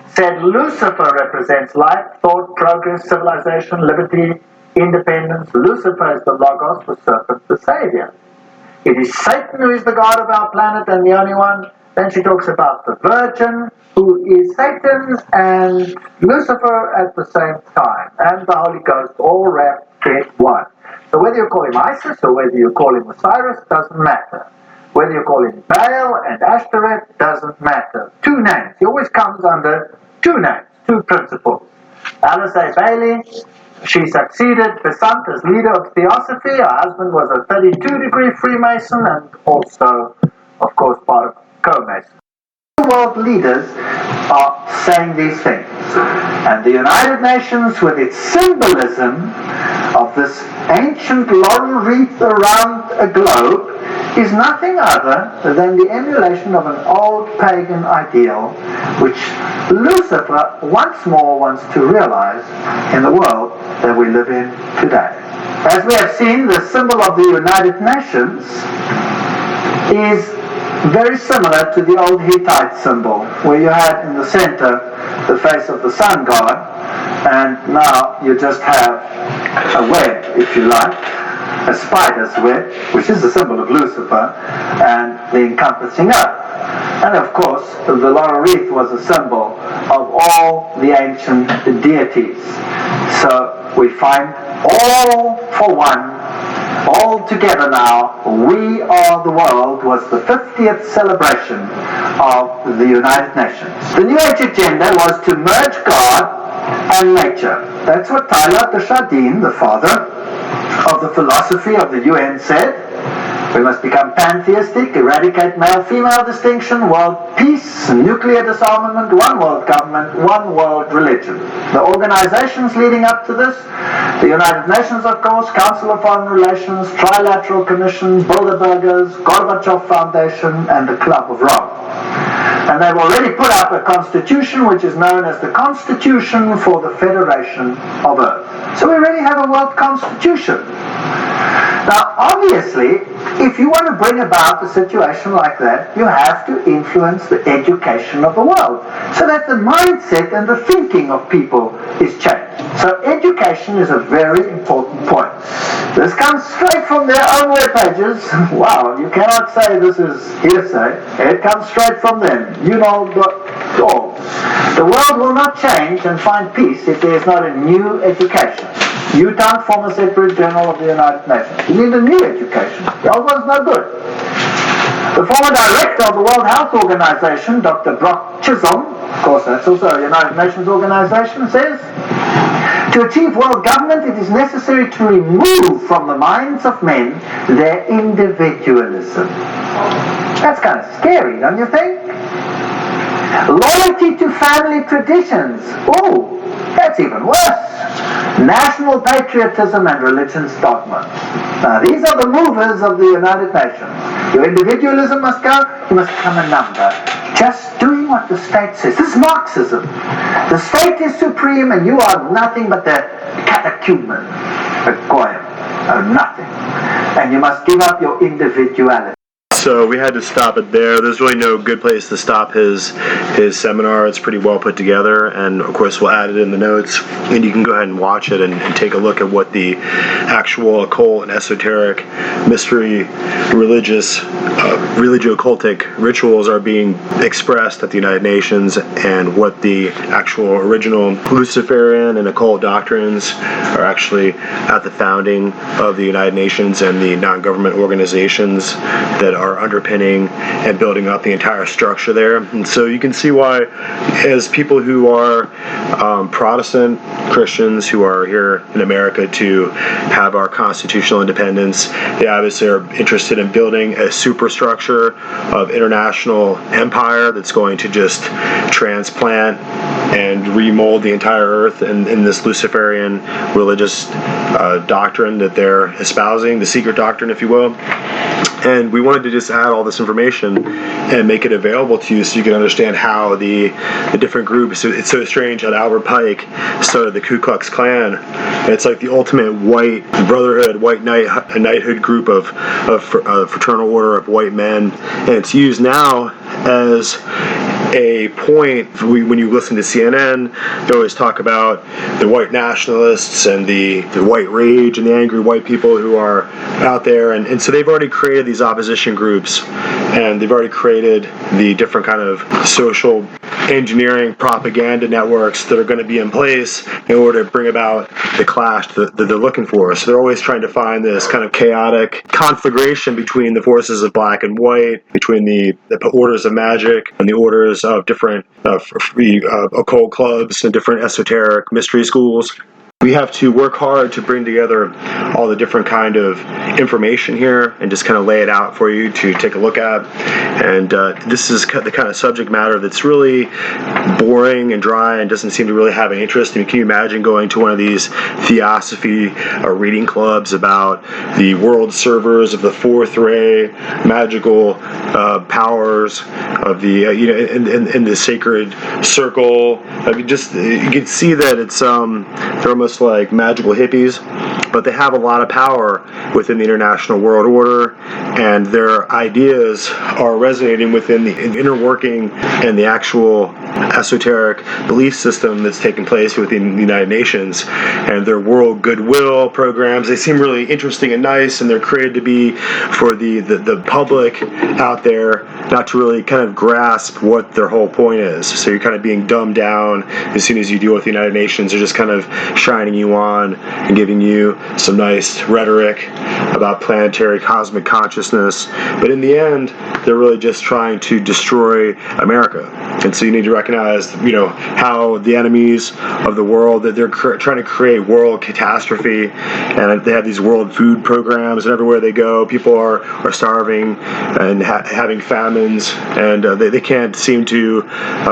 said Lucifer represents life, thought, progress, civilization, liberty, independence. Lucifer is the Logos, the serpent, the Savior. It is Satan who is the God of our planet and the only one. Then she talks about the Virgin, who is Satan's and Lucifer at the same time, and the Holy Ghost, all wrapped in one. So whether you call him Isis or whether you call him Osiris, doesn't matter. Whether you call him Baal and Ashtoreth, doesn't matter. Two names. He always comes under two names, two principles. Alice A. Bailey, she succeeded Besant as leader of Theosophy. Her husband was a 32-degree Freemason and also, of course, part of Co-Mason. World leaders are saying these things. And the United Nations, with its symbolism of this ancient laurel wreath around a globe, is nothing other than the emulation of an old pagan ideal which Lucifer once more wants to realize in the world that we live in today. As we have seen, the symbol of the United Nations is very similar to the old Hittite symbol, where you had in the center the face of the sun god, and now you just have a web, if you like, a spider's web, which is the symbol of Lucifer, and the encompassing earth. And of course, the laurel wreath was a symbol of all the ancient deities. So we find all for one, all together now, we are the world was the 50th celebration of the United Nations. The New Age agenda was to merge God and nature. That's what Tyler de Chardin, the father of the philosophy of the UN, said. We must become pantheistic, eradicate male-female distinction, world peace, nuclear disarmament, one world government, one world religion. The organizations leading up to this, the United Nations, of course, Council of Foreign Relations, Trilateral Commissions, Bilderbergers, Gorbachev Foundation, and the Club of Rome. And they've already put up a constitution which is known as the Constitution for the Federation of Earth. So we already have a world constitution. Now, obviously, if you want to bring about a situation like that, you have to influence the education of the world so that the mindset and the thinking of people is changed. So education is a very important point. This comes straight from their own web pages. Wow, you cannot say this is hearsay. It comes straight from them. You know all. The world will not change and find peace if there is not a new education. You can't form a separate journal of the United Nations. You need a new education. The old one's no good. The former director of the World Health Organization, Dr. Brock Chisholm, of course that's also a United Nations organization, says, to achieve world government, it is necessary to remove from the minds of men their individualism. That's kind of scary, don't you think? Loyalty to family traditions. Oh, that's even worse. National patriotism and religion's dogma. Now, these are the movers of the United Nations. Your individualism must go, you must become a number. Just doing what the state says. This is Marxism. The state is supreme and you are nothing but the catechumen, the goyim, are nothing. And you must give up your individuality. So we had to stop it there. There's really no good place to stop his seminar. It's pretty well put together, and of course we'll add it in the notes, and you can go ahead and watch it and take a look at what the actual occult and esoteric, mystery, religious, religio-occultic rituals are being expressed at the United Nations, and what the actual original Luciferian and occult doctrines are actually at the founding of the United Nations and the non-government organizations that are underpinning and building up the entire structure there. And so you can see why, as people who are Protestant Christians who are here in America to have our constitutional independence, they obviously are interested in building a superstructure of international empire that's going to just transplant and remold the entire earth in this Luciferian religious doctrine that they're espousing, the secret doctrine, if you will. And we wanted to just add all this information and make it available to you so you can understand how the different groups. It's so strange that Albert Pike started the Ku Klux Klan. It's like the ultimate white brotherhood, white knighthood group of fraternal order of white men. And it's used now as a point. When you listen to CNN, they always talk about the white nationalists and the white rage and the angry white people who are out there, and so they've already created these opposition groups, and they've already created the different kind of social engineering propaganda networks that are going to be in place in order to bring about the clash that they're looking for. So they're always trying to find this kind of chaotic conflagration between the forces of black and white, between the orders of magic and the orders of different occult clubs and different esoteric mystery schools. We have to work hard to bring together all the different kind of information here and just kind of lay it out for you to take a look at. And this is the kind of subject matter that's really boring and dry and doesn't seem to really have any interest. I mean, can you imagine going to one of these Theosophy reading clubs about the world servers of the fourth ray, magical powers of the in the sacred circle? I mean, just you can see that it's they're almost like magical hippies, but they have a lot of power within the international world order, and their ideas are resonating within the inner working and the actual esoteric belief system that's taken place within the United Nations, and their world goodwill programs. They seem really interesting and nice, and they're created to be for the public out there not to really kind of grasp what their whole point is. So you're kind of being dumbed down as soon as you deal with the United Nations. They're just kind of shining you on and giving you some nice rhetoric about planetary cosmic consciousness. But in the end, they're really just trying to destroy America. And so you need to recognize, how the enemies of the world, that they're trying to create world catastrophe, and they have these world food programs, and everywhere they go, people are starving and having famines, and they can't seem to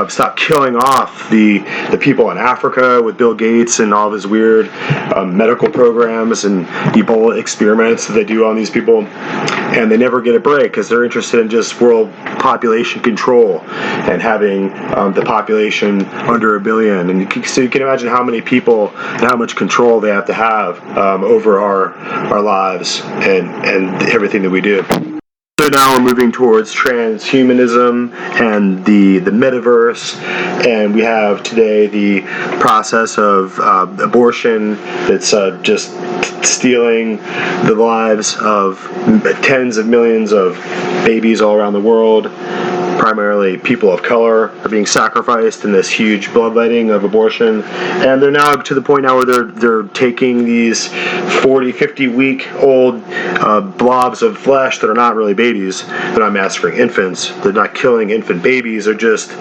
stop killing off the people in Africa with Bill Gates and all of his weird medical programs and Ebola experiments that they do on these people, and they never get a break because they're interested in just world population control and having the population under 1 billion. And so you can imagine how many people and how much control they have to have over our lives and everything that we do. So now we're moving towards transhumanism and the metaverse, and we have today the process of abortion that's just stealing the lives of tens of millions of babies all around the world. Primarily people of color are being sacrificed in this huge bloodletting of abortion, and they're now to the point now where they're taking these 40, 50-week-old blobs of flesh that are not really babies. They're not massacring infants. They're not killing infant babies. They're just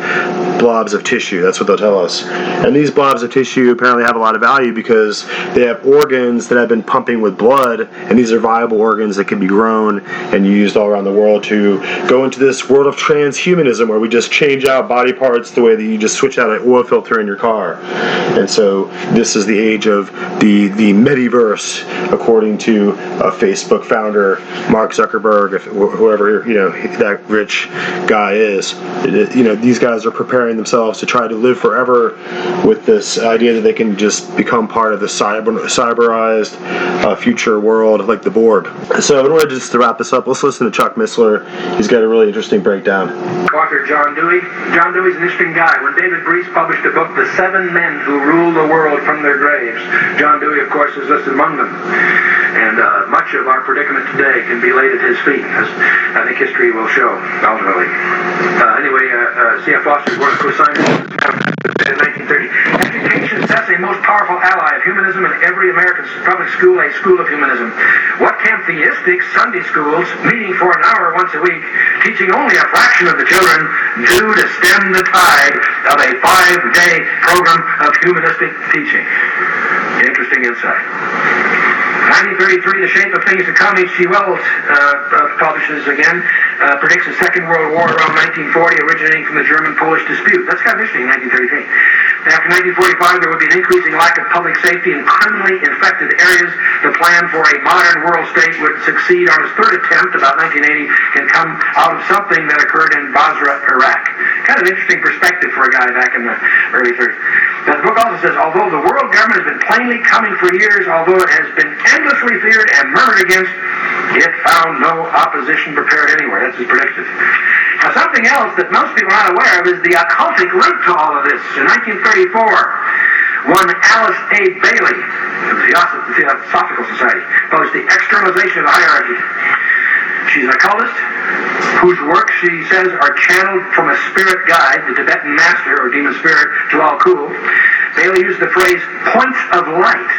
blobs of tissue. That's what they'll tell us. And these blobs of tissue apparently have a lot of value because they have organs that have been pumping with blood, and these are viable organs that can be grown and used all around the world to go into this world of transhumanism, where we just change out body parts the way that you just switch out an oil filter in your car. And so this is the age of the metaverse, according to Facebook founder Mark Zuckerberg, whoever that rich guy is. These guys are preparing themselves to try to live forever with this idea that they can just become part of the cyberized future world like the Borg. So in order just to wrap this up, let's listen to Chuck Missler. He's got a really interesting breakdown. Author John Dewey. John Dewey's an interesting guy. When David Breese published a book, The 7 Men Who Rule the World from Their Graves, John Dewey, of course, is listed among them. And much of our predicament today can be laid at his feet, as I think history will show, ultimately. C.F. Foster is one of the co-signers in 1930. Education sets a most powerful ally of humanism, and every American public school a school of humanism. What can theistic Sunday schools, meeting for an hour once a week, teaching only a fraction of the children, do to stem the tide of a 5-day program of humanistic teaching? Interesting insight. 1933, The Shape of Things to Come, H.G. Wells publishes again, predicts a Second World War around 1940, originating from the German-Polish dispute. That's kind of interesting, 1933. After 1945, there would be an increasing lack of public safety in criminally infected areas. The plan for a modern world state would succeed on its third attempt, about 1980, can come out of something that occurred in Basra, Iraq. Kind of interesting perspective for a guy back in the early 30s. Now, the book also says, although the world government has been plainly coming for years, although it has been endlessly feared and murmured against, it found no opposition prepared anywhere. That's his prediction. Now, something else that most people are not aware of is the occultic link to all of this. In 1934, one Alice A. Bailey of the Theosophical Society published The Externalization of the Hierarchy. She's an occultist whose work, she says, are channeled from a spirit guide, the Tibetan master or demon spirit, Jawal Kul. Bailey used the phrase points of light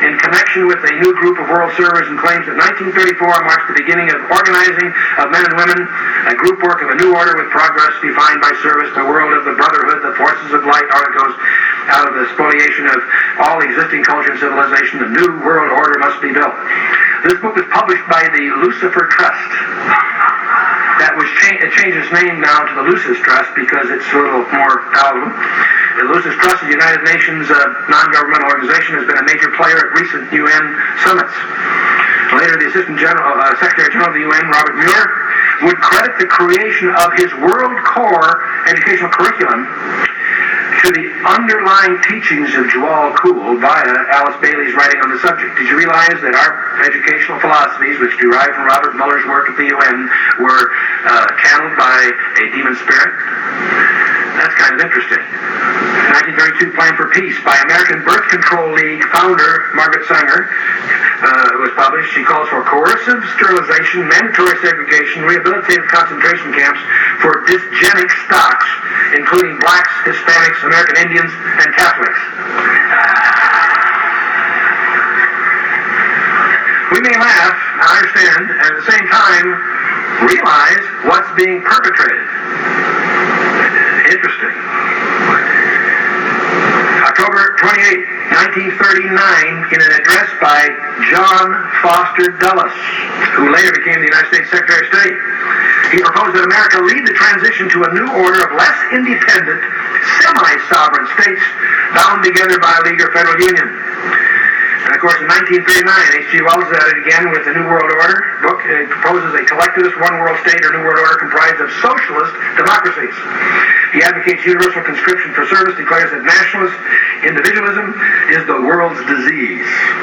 in connection with a new group of world servers and claims that 1934 marks the beginning of organizing of men and women, a group work of a new order with progress defined by service, the world of the brotherhood, the forces of light, articles out of the spoliation of all existing culture and civilization, the new world order must be built. This book was published by the Lucifer Trust. That was it changed its name now to the Lucis Trust because it's a little more palatable. The Lucis Trust, the United Nations non-governmental organization, has been a major player at recent UN summits. Later, the Assistant Secretary General of the UN, Robert Muir, would credit the creation of his World Core educational curriculum to the underlying teachings of Jawal Kul via Alice Bailey's writing on the subject. Did you realize that our educational philosophies, which derive from Robert Muller's work at the UN, were channeled by a demon spirit? That's kind of is interesting. 1932 Plan for Peace by American Birth Control League founder Margaret Sanger was published. She calls for coercive sterilization, mandatory segregation, rehabilitative concentration camps for dysgenic stocks, including blacks, Hispanics, American Indians, and Catholics. We may laugh, I understand, and at the same time realize what's being perpetrated. Interesting. October 28, 1939, in an address by John Foster Dulles, who later became the United States Secretary of State, he proposed that America lead the transition to a new order of less independent, semi-sovereign states bound together by a leaguer federal union. And of course, in 1939, H.G. Wells is at it again with the New World Order book. It proposes a collectivist one-world state or New World Order comprised of socialist democracies. He advocates universal conscription for service, declares that nationalist individualism is the world's disease.